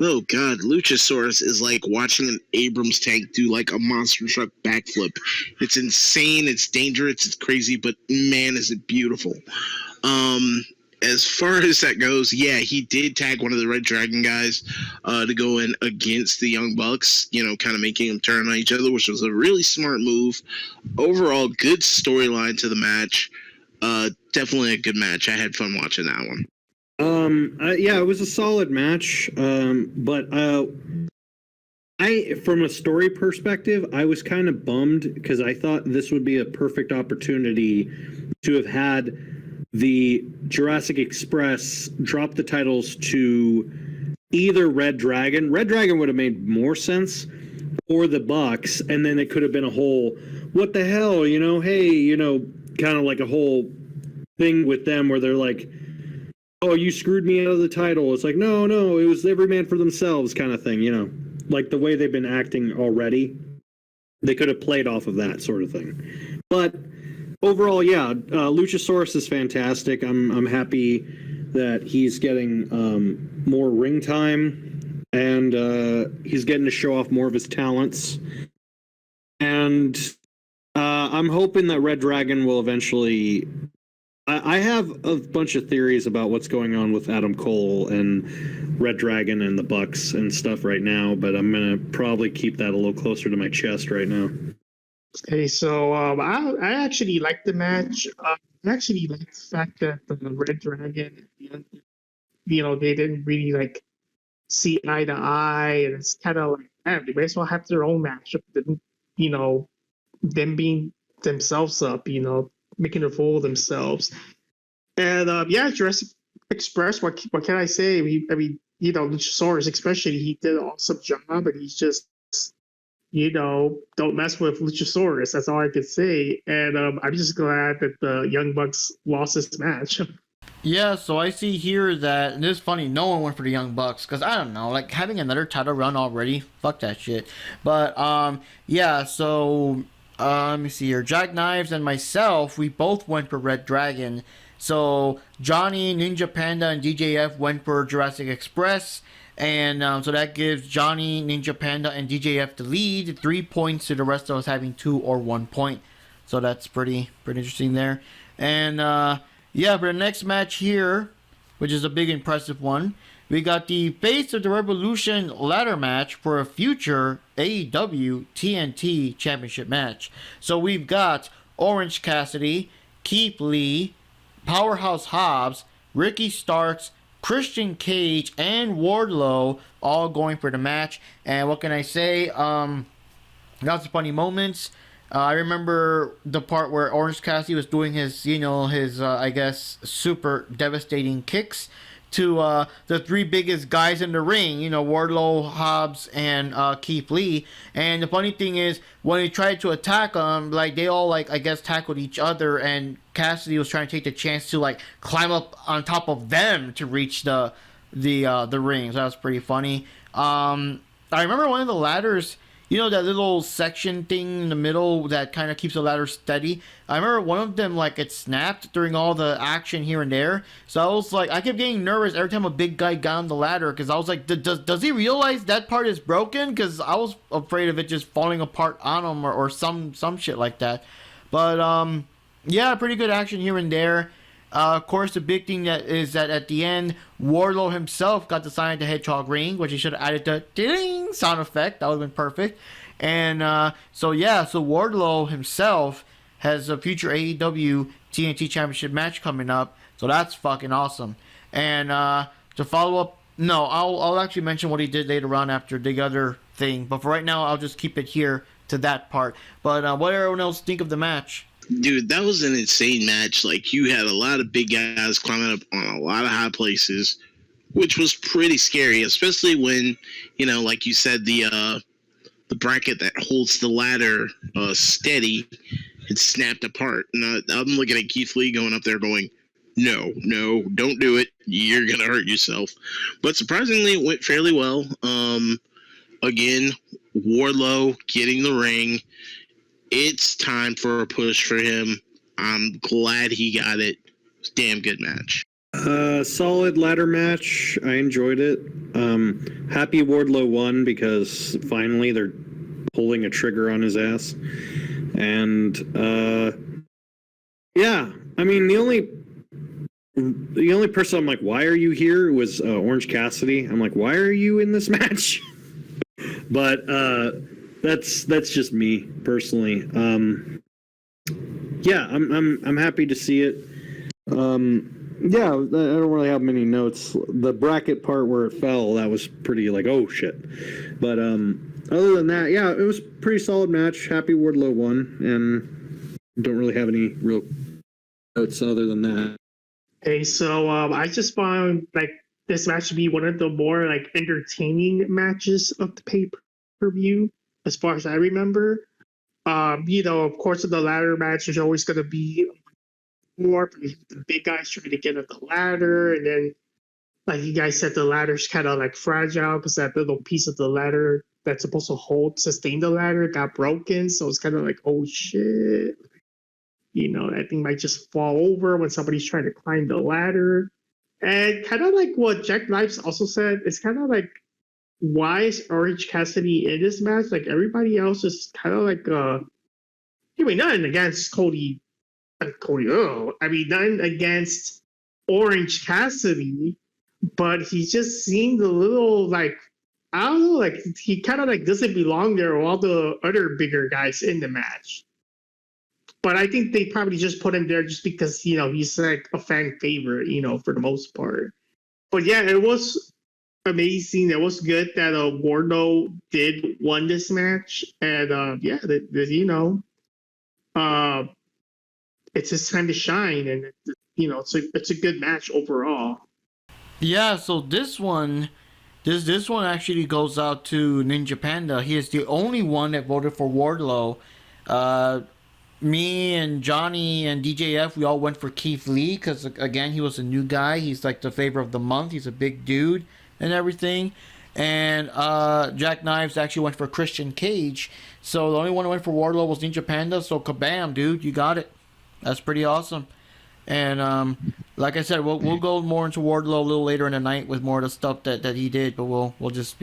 Oh God, Luchasaurus is like watching an Abrams tank do like a monster truck backflip. It's insane, it's dangerous, it's crazy, but man, is it beautiful. As far as that goes, yeah, he did tag one of the Red Dragon guys to go in against the Young Bucks, kind of making them turn on each other, which was a really smart move. Overall, good storyline to the match. Definitely a good match. I had fun watching that one. Yeah, it was a solid match. But from a story perspective, I was kind of bummed because I thought this would be a perfect opportunity to have had the Jurassic Express drop the titles to either Red Dragon. Red Dragon would have made more sense, or the Bucks, and then it could have been a whole, what the hell, hey, kind of like a whole thing with them where they're like, oh, you screwed me out of the title. It's like, no, it was every man for themselves kind of thing, like the way they've been acting already. They could have played off of that sort of thing. But overall, yeah, Luchasaurus is fantastic. I'm happy that he's getting more ring time, and he's getting to show off more of his talents. And I'm hoping that Red Dragon will eventually... I have a bunch of theories about what's going on with Adam Cole and Red Dragon and the Bucks and stuff right now, but I'm going to probably keep that a little closer to my chest right now. Okay, so I actually like the match. I actually like the fact that the Red Dragon, they didn't really see eye to eye, and it's kind of like, man, they may as well have their own matchup. Them being themselves up, making a fool of themselves. And yeah, Jurassic Express. What can I say? I mean, Luchasaurus especially, he did an awesome job, and he's just. Don't mess with Luchasaurus. That's all I could say. And I'm just glad that the Young Bucks lost this match. Yeah, so I see here that, and it's funny, no one went for the Young Bucks, because I don't know, having another title run already, fuck that shit. But, yeah, so, let me see here. Jack Knives and myself, we both went for Red Dragon. So, Johnny, NinjaPanda, and DJF went for Jurassic Express. And so that gives Johnny, NinjaPanda, and DJF the lead, 3 points to the rest of us having 2 or 1 point. So that's pretty interesting there. And yeah, for the next match here, which is a big impressive one, we got the Face of the Revolution ladder match for a future AEW TNT Championship match. So we've got Orange Cassidy, Keith Lee, Powerhouse Hobbs, Ricky Starks, Christian Cage, and Wardlow all going for the match. And what can I say? Got some funny moments. I remember the part where Orange Cassidy was doing his I guess, super devastating kicks to the 3 biggest guys in the ring, Wardlow, Hobbs, and Keith Lee. And the funny thing is, when he tried to attack them, they all, I guess, tackled each other, and Cassidy was trying to take the chance to, climb up on top of them to reach the ring. So that was pretty funny. I remember one of the ladders, that little section thing in the middle that kind of keeps the ladder steady. I remember one of them, it snapped during all the action here and there. So I was I kept getting nervous every time a big guy got on the ladder, because I was like, does he realize that part is broken? Because I was afraid of it just falling apart on him or some shit like that. But, yeah, pretty good action here and there. Of course, the big thing is that at the end, Wardlow himself got the Sonic the Hedgehog ring, which he should have added the ding sound effect. That would have been perfect. And so Wardlow himself has a future AEW TNT Championship match coming up. So that's fucking awesome. And to follow up, no, I'll actually mention what he did later on after the other thing. But for right now, I'll just keep it here to that part. But what did everyone else think of the match? Dude, that was an insane match. You had a lot of big guys climbing up on a lot of high places, which was pretty scary, especially when, like you said, the bracket that holds the ladder steady had snapped apart. And I'm looking at Keith Lee going up there going, no, don't do it. You're going to hurt yourself. But surprisingly, it went fairly well. Again, Wardlow getting the ring. It's time for a push for him. I'm glad he got it. Damn good match. Solid ladder match. I enjoyed it. Happy Wardlow won because finally they're pulling a trigger on his ass. And yeah, I mean the only person I'm like, why are you here? Was Orange Cassidy. I'm like, why are you in this match? But that's just me personally. Yeah, I'm happy to see it. Yeah, I don't really have many notes. The bracket part where it fell, that was pretty like, oh shit. But other than that, yeah, it was a pretty solid match. Happy Wardlow won, and don't really have any real notes other than that. Okay, so I just found like this match to be one of the more like entertaining matches of the pay-per-view, as far as I remember. Of course, in the ladder match, there's always going to be more the big guys trying to get up the ladder, and then, like you guys said, the ladder's kind of like fragile because that little piece of the ladder that's supposed to sustain the ladder got broken. So it's kind of like, oh shit, that thing might just fall over when somebody's trying to climb the ladder. And kind of like what Jack Knives also said, it's kind of like, why is Orange Cassidy in this match? Like everybody else is kind of like, nothing against Cody Earl. I mean, nothing against Orange Cassidy, but he just seemed a little like, I don't know, like he kind of like doesn't belong there with all the other bigger guys in the match. But I think they probably just put him there just because, he's like a fan favorite, for the most part. But yeah, it was amazing. It was good that Wardlow did won this match. And it's his time to shine. And, it's a good match overall. Yeah, so this one actually goes out to NinjaPanda. He is the only one that voted for Wardlow. Me and Johnny and DJF, we all went for Keith Lee because, again, he was a new guy. He's like the favorite of the month. He's a big dude and everything. And Jack Knives actually went for Christian Cage. So the only one who went for Wardlow was NinjaPanda. So kabam, dude, you got it. That's pretty awesome. And like I said, we'll go more into Wardlow a little later in the night with more of the stuff that he did. But we'll just,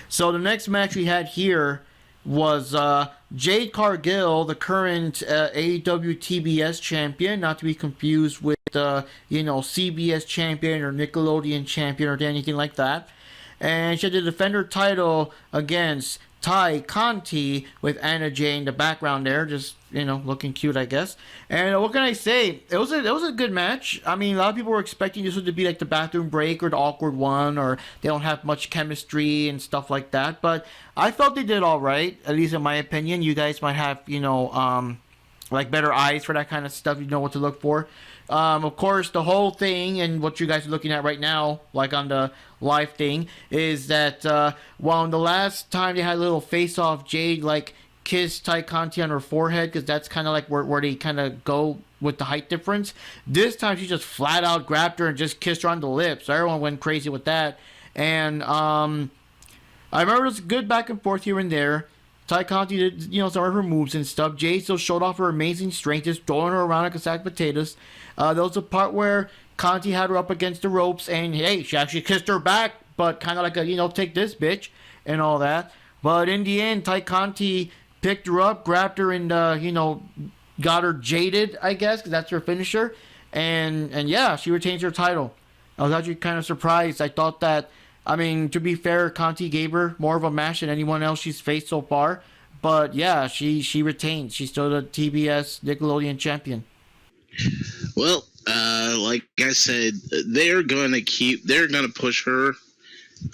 So the next match we had here was Jade Cargill, the current AEW TBS champion, not to be confused with CBS champion or Nickelodeon champion or anything like that. And she had to defend her title against Ty Conti with Anna Jay in the background there, just looking cute, I guess. And what can I say? It was a good match. I mean, a lot of people were expecting this one to be like the bathroom break or the awkward one, or they don't have much chemistry and stuff like that. But I felt they did all right, at least in my opinion. You guys might have like better eyes for that kind of stuff. You know what to look for. Of course, the whole thing and what you guys are looking at right now, like on the live thing, is that while the last time they had a little face-off, Jade like kissed Ty Conti on her forehead because that's kind of like where they kind of go with the height difference. This time she just flat out grabbed her and just kissed her on the lips. Everyone went crazy with that. And I remember it was good back and forth here and there. Ty Conti did, some of her moves and stuff. Jade still showed off her amazing strength, just throwing her around like a sack of potatoes. There was a part where Conti had her up against the ropes, and hey, she actually kissed her back, but kind of like a, take this, bitch, and all that. But in the end, Ty Conti picked her up, grabbed her, and, got her jaded, I guess, because that's her finisher. And yeah, she retains her title. I was actually kind of surprised. I thought that, to be fair, Conti gave her more of a match than anyone else she's faced so far. But yeah, she retained. She's still the TBS Nickelodeon champion. Well, like I said, they're gonna push her.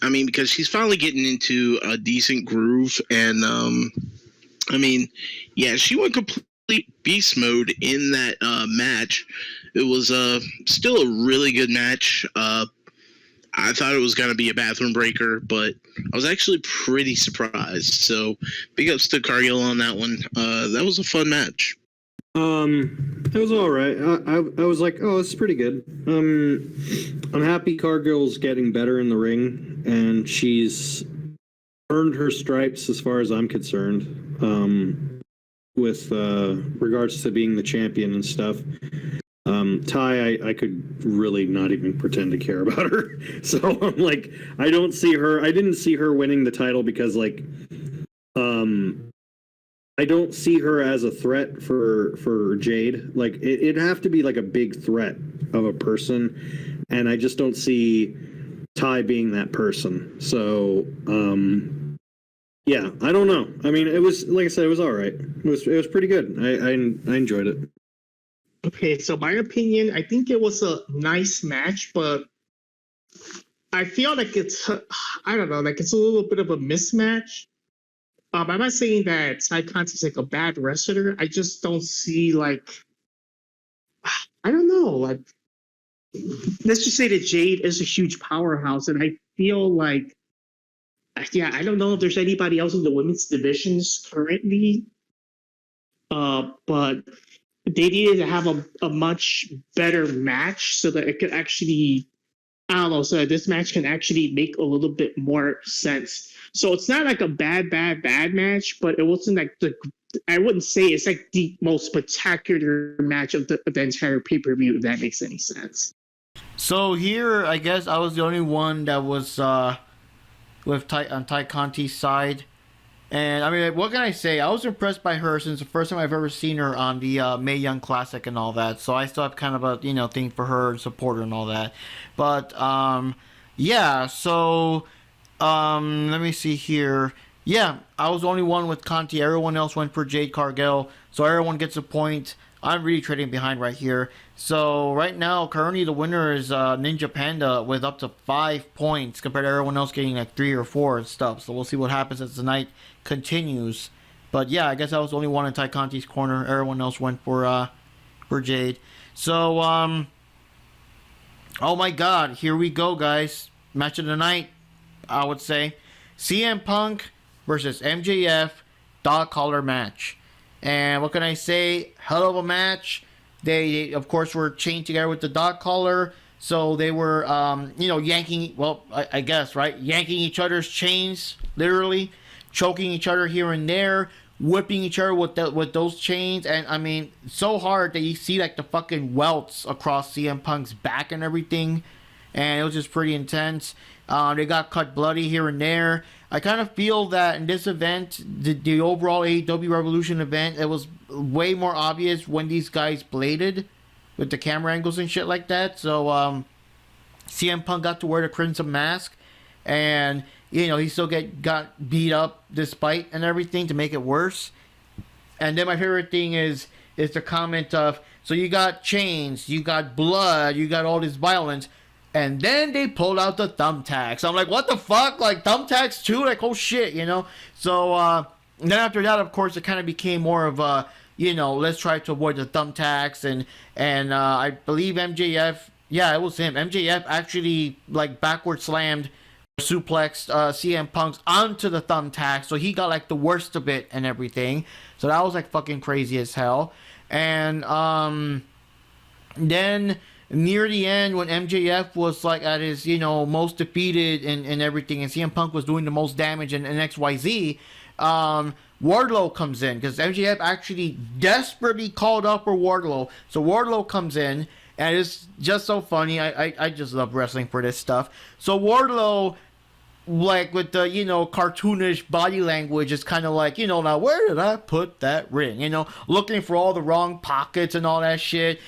Because she's finally getting into a decent groove, and she went complete beast mode in that match. It was still a really good match. I thought it was going to be a bathroom breaker, but I was actually pretty surprised. So big ups to Cargill on that one. That was a fun match. It was all right. I was like, oh, this is pretty good. I'm happy Cargill's getting better in the ring, and she's earned her stripes as far as I'm concerned, with regards to being the champion and stuff. Ty, I could really not even pretend to care about her. So I'm like, I didn't see her winning the title because like, I don't see her as a threat for Jade. Like it'd have to be like a big threat of a person, and I just don't see Ty being that person. So yeah, I don't know. I mean, it was, like I said, it was all right. It was pretty good. I enjoyed it. Okay, so my opinion, I think it was a nice match, but I feel like it's, I don't know, like it's a little bit of a mismatch. I'm not saying that Ty Conti's like a bad wrestler. I just don't see like, I don't know, like, let's just say that Jade is a huge powerhouse, and I feel like, yeah, I don't know if there's anybody else in the women's divisions currently, but they needed to have a much better match so that it could actually, I don't know, so that this match can actually make a little bit more sense. So it's not like a bad match, but it wasn't like I wouldn't say it's like the most spectacular match of the entire pay-per-view, if that makes any sense. So here, I guess I was the only one that was with on Ty Conti's side. And I mean, what can I say? I was impressed by her since the first time I've ever seen her on the Mae Young Classic and all that. So I still have kind of a thing for her and support her and all that. But yeah. So let me see here. Yeah, I was the only one with Conti. Everyone else went for Jade Cargill. So everyone gets a point. I'm really trading behind right here. So right now, currently the winner is NinjaPanda with up to 5 points compared to everyone else getting like 3 or 4 and stuff. So we'll see what happens as the night continues. But yeah, I guess I was the only one in Ty Conti's corner. Everyone else went for Jade. So oh my God, here we go, guys. Match of the night, I would say. CM Punk versus MJF Dog Collar Match. And what can I say? Hell of a match. They, of course, were chained together with the dog collar. So they were, yanking, well, I guess, right? Yanking each other's chains, literally. Choking each other here and there. Whipping each other with those chains. And, I mean, so hard that you see, like, the fucking welts across CM Punk's back and everything. And it was just pretty intense. They got cut bloody here and there. I kind of feel that in this event, the overall AEW Revolution event, it was way more obvious when these guys bladed with the camera angles and shit like that. So CM Punk got to wear the Crimson Mask, and he still got beat up despite and everything to make it worse. And then my favorite thing is the comment of, so you got chains, you got blood, you got all this violence. And then they pulled out the thumbtacks. I'm like, what the fuck? Like, thumbtacks too? Like, oh shit, So, then after that, of course, it kind of became more of a, let's try to avoid the thumbtacks. And I believe MJF, yeah, it was him. MJF actually, like, backward slammed, suplexed CM Punk's onto the thumbtacks. So he got, like, the worst of it and everything. So that was, like, fucking crazy as hell. And, then near the end, when MJF was like at his, most defeated and everything, and CM Punk was doing the most damage in XYZ, Wardlow comes in because MJF actually desperately called up for Wardlow. So Wardlow comes in, and it's just so funny. I just love wrestling for this stuff. So Wardlow, like with the cartoonish body language, is kind of like, now where did I put that ring, looking for all the wrong pockets and all that shit.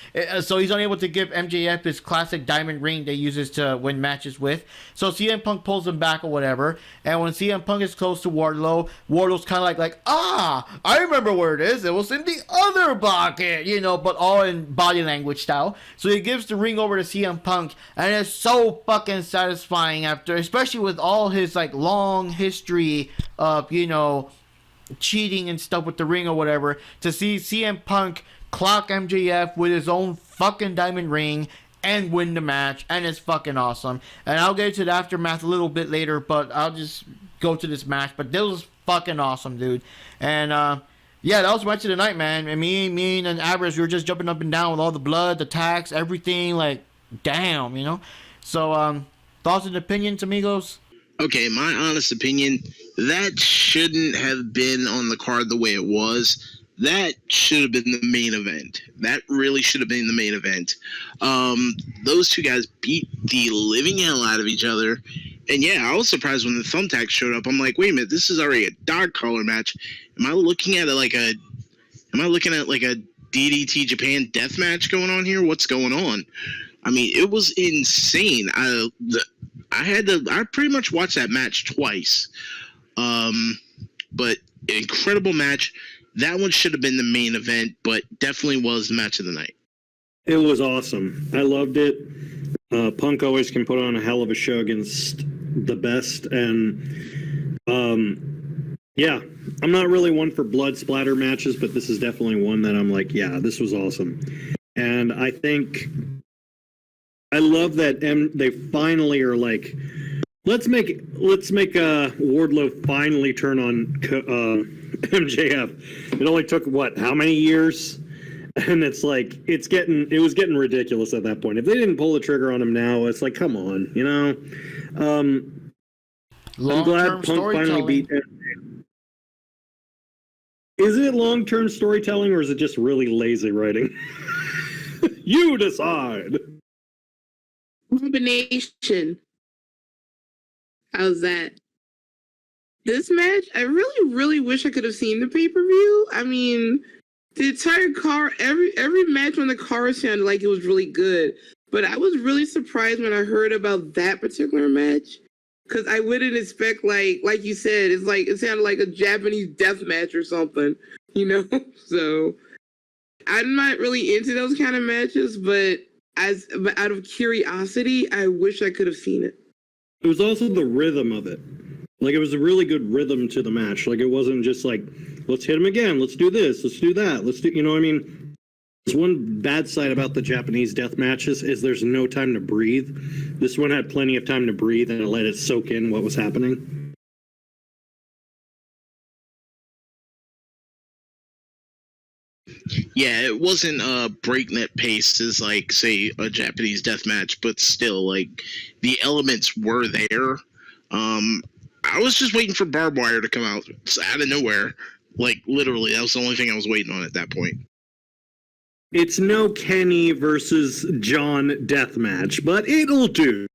So he's unable to give MJF his classic diamond ring that he uses to win matches with. So CM Punk pulls him back or whatever, and when CM Punk is close to Wardlow's kind of like I remember where it is, it was in the other pocket, but all in body language style. So he gives the ring over to CM Punk, and it's so fucking satisfying after, especially with all his like long history of cheating and stuff with the ring or whatever, to see CM Punk clock MJF with his own fucking diamond ring and win the match, and it's fucking awesome. And I'll get to the aftermath a little bit later, but I'll just go to this match. But this was fucking awesome, dude. And yeah, that was match of the night, man. And me and Average, we were just jumping up and down with all the blood, the tacks, everything. Like, damn, So thoughts and opinions, amigos? Okay, my honest opinion, that shouldn't have been on the card the way it was. that should have been the main event. That really should have been the main event. Those two guys beat the living hell out of each other. And yeah, I was surprised when the thumbtacks showed up. I'm like, wait a minute, this is already a dog collar match. Am I looking at like a DDT Japan death match going on here? What's going on? I mean, it was insane. I pretty much watched that match twice. But incredible match. That one should have been the main event, but definitely was the match of the night. It was awesome. I loved it. Punk always can put on a hell of a show against the best. And yeah, I'm not really one for blood splatter matches, but this is definitely one that I'm like, yeah, this was awesome. And I think I love that they finally are like, let's make Wardlow finally turn on MJF. It only took how many years? And it's like it was getting ridiculous at that point. If they didn't pull the trigger on him now, it's like, come on, you know. I'm glad Punk finally beat MJF. Is it long-term storytelling or is it just really lazy writing? You decide. Combination. How's that? This match, I really, really wish I could have seen the pay-per-view. I mean, the entire car, every match on the car sounded like it was really good. But I was really surprised when I heard about that particular match. Because I wouldn't expect, like you said, it sounded like a Japanese death match or something, you know? So I'm not really into those kind of matches, but out of curiosity, I wish I could have seen it. It was also the rhythm of it. Like, it was a really good rhythm to the match. Like, it wasn't just like, let's hit him again, let's do this, let's do that, you know what I mean? There's one bad side about the Japanese death matches is there's no time to breathe. This one had plenty of time to breathe and let it soak in what was happening. Yeah, it wasn't a breakneck pace as like, say, a Japanese death match, but still, like, the elements were there. I was just waiting for barbed wire to come out out of nowhere. Like, literally, that was the only thing I was waiting on at that point. It's no Kenny versus John death match, but it'll do.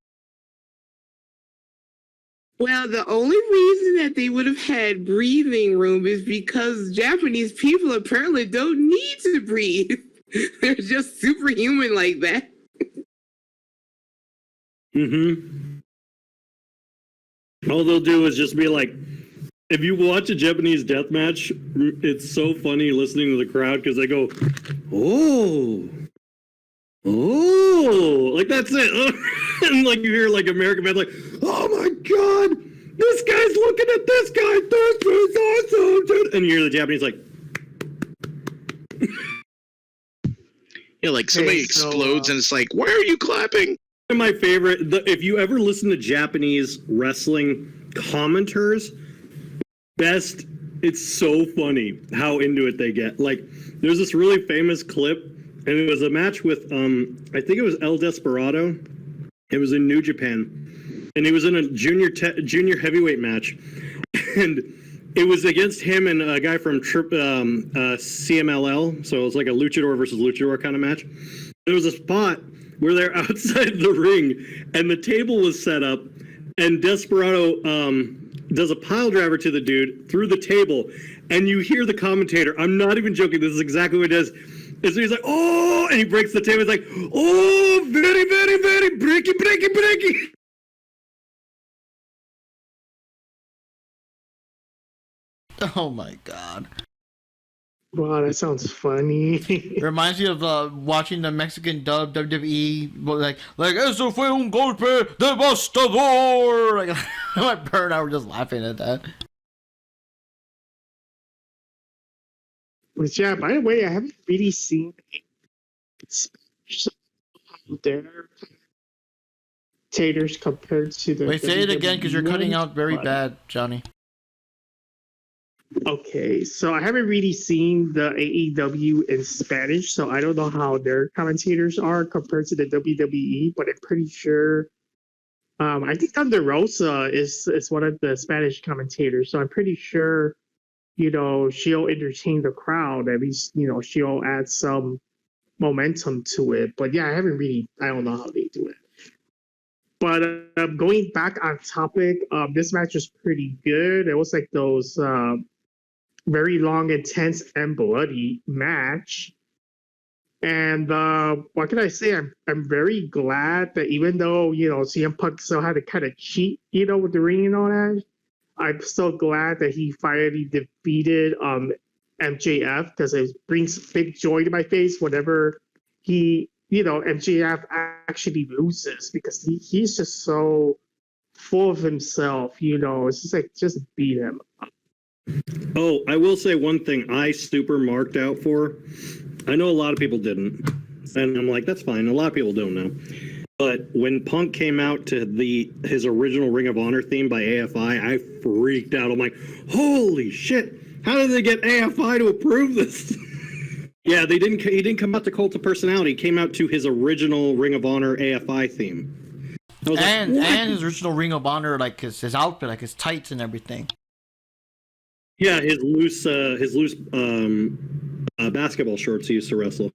Well, the only reason that they would have had breathing room is because Japanese people apparently don't need to breathe. They're just superhuman like that. Mm-hmm. All they'll do is just be like, if you watch a Japanese death match, it's so funny listening to the crowd because they go, oh, like that's it. And like you hear like American fans like, oh my God, this guy's looking at this guy. This is awesome. And you hear the Japanese like, yeah, like somebody explodes and it's like, why are you clapping? My favorite, if you ever listen to Japanese wrestling commenters, best, it's so funny how into it they get. Like, there's this really famous clip, and it was a match with, I think it was El Desperado. It was in New Japan, and he was in a junior heavyweight match, and it was against him and a guy from CMLL, so it was like a luchador versus luchador kind of match. There was a spot where they're outside the ring, and the table was set up, and Desperado does a pile driver to the dude through the table, and you hear the commentator. I'm not even joking. This is exactly what he does. And so he's like, oh, and he breaks the table. He's like, oh, very, very, very breaky, breaky, breaky. Oh my God. Wow, that sounds funny. Reminds me of watching the Mexican dub WWE, like eso fue un golpe devastador. Like my bird and I were just laughing at that. But yeah, by the way, I haven't really seen their taters compared to the. Wait, say it again because you're cutting out very bad, Johnny. Okay, so I haven't really seen the AEW in Spanish, so I don't know how their commentators are compared to the WWE, but I'm pretty sure. I think Thunder Rosa is one of the Spanish commentators, so I'm pretty sure she'll entertain the crowd. At least, she'll add some momentum to it. But yeah, I don't know how they do it. But going back on topic, this match was pretty good. It was like those very long, intense, and bloody match. And what can I say? I'm very glad that even though CM Punk still had to kind of cheat, with the ring and all that, I'm so glad that he finally defeated MJF, because it brings big joy to my face whenever MJF actually loses, because he's just so full of himself. It's just like, just beat him up. Oh, I will say one thing I super marked out for. I know a lot of people didn't, and I'm like, that's fine. A lot of people don't know. But when Punk came out to his original Ring of Honor theme by AFI, I freaked out. I'm like, holy shit! How did they get AFI to approve this? Yeah, he didn't come out to Cult of Personality. He came out to his original Ring of Honor AFI theme. And his original Ring of Honor, like his outfit, like his tights and everything. Yeah, his loose basketball shorts he used to wrestle.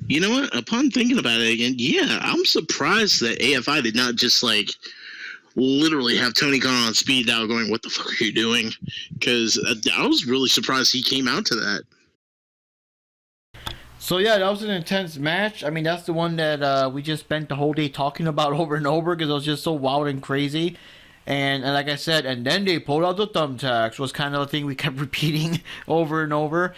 You know what? Upon thinking about it again, yeah, I'm surprised that AFI did not just literally have Tony Khan on speed dial going, "What the fuck are you doing?" Because I was really surprised he came out to that. So yeah, that was an intense match. I mean, that's the one that we just spent the whole day talking about over and over, because it was just so wild and crazy. And like I said, and then they pulled out the thumbtacks, was kind of a thing we kept repeating over and over.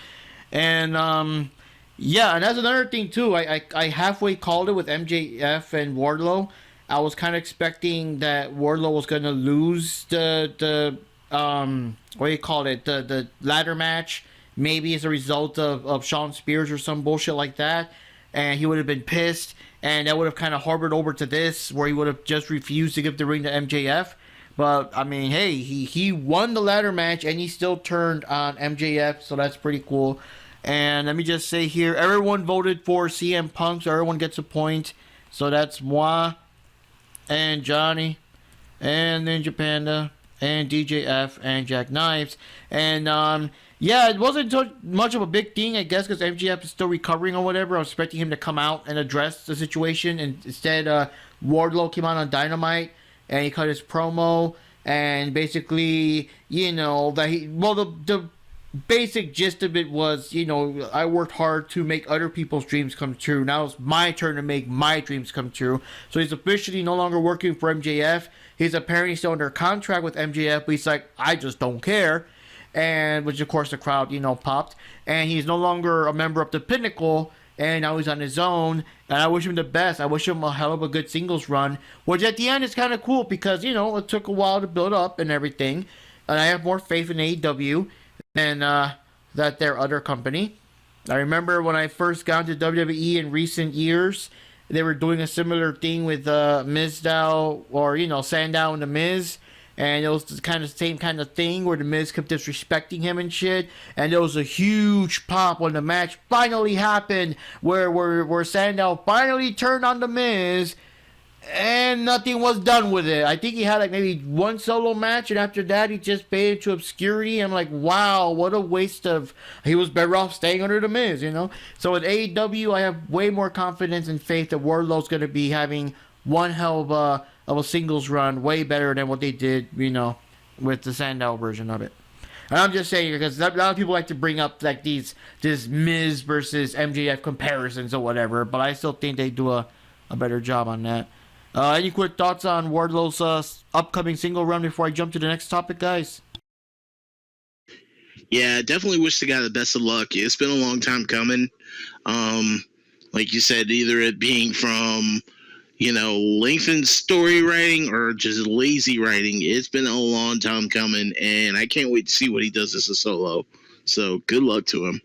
And yeah, and that's another thing too. I halfway called it with MJF and Wardlow. I was kind of expecting that Wardlow was gonna lose the what do you call it, the ladder match, maybe as a result of Shawn Spears or some bullshit like that, and he would have been pissed, and that would have kind of harbored over to this, where he would have just refused to give the ring to MJF. But I mean, hey, he won the ladder match, and he still turned on MJF, so that's pretty cool. And let me just say here, everyone voted for CM Punk, so everyone gets a point. So that's moi, and Johnny, and NinjaPanda, and DJF, and Jack Knives. And yeah, it wasn't much of a big thing, I guess, because MJF is still recovering or whatever. I was expecting him to come out and address the situation, and instead Wardlow came out on Dynamite, and he cut his promo, and basically, that the basic gist of it was, I worked hard to make other people's dreams come true. Now it's my turn to make my dreams come true. So he's officially no longer working for MJF. He's apparently still under contract with MJF, but he's like, I just don't care. And which of course the crowd, popped. And he's no longer a member of the Pinnacle, and now he's on his own. And I wish him the best. I wish him a hell of a good singles run, which at the end is kind of cool, because it took a while to build up and everything. And I have more faith in AEW than that their other company. I remember when I first got into WWE in recent years, they were doing a similar thing with Mizdow, or Sandow and the Miz, and it was the same kind of thing where the Miz kept disrespecting him and shit. And there was a huge pop when the match finally happened, where Sandow finally turned on the Miz, and nothing was done with it. I think he had maybe one solo match, and after that he just faded into obscurity. I'm like, wow, what a waste of... He was better off staying under the Miz, So with AEW, I have way more confidence and faith that Wardlow's going to be having one hell of a singles run, way better than what they did, with the Sandow version of it. And I'm just saying, because a lot of people like to bring up this Miz versus MJF comparisons or whatever, but I still think they do a better job on that. Any quick thoughts on Wardlow's upcoming single run before I jump to the next topic, guys? Yeah, definitely wish the guy the best of luck. It's been a long time coming. Like you said, either it being from, lengthened story writing or just lazy writing. It's been a long time coming, and I can't wait to see what he does as a solo. So good luck to him.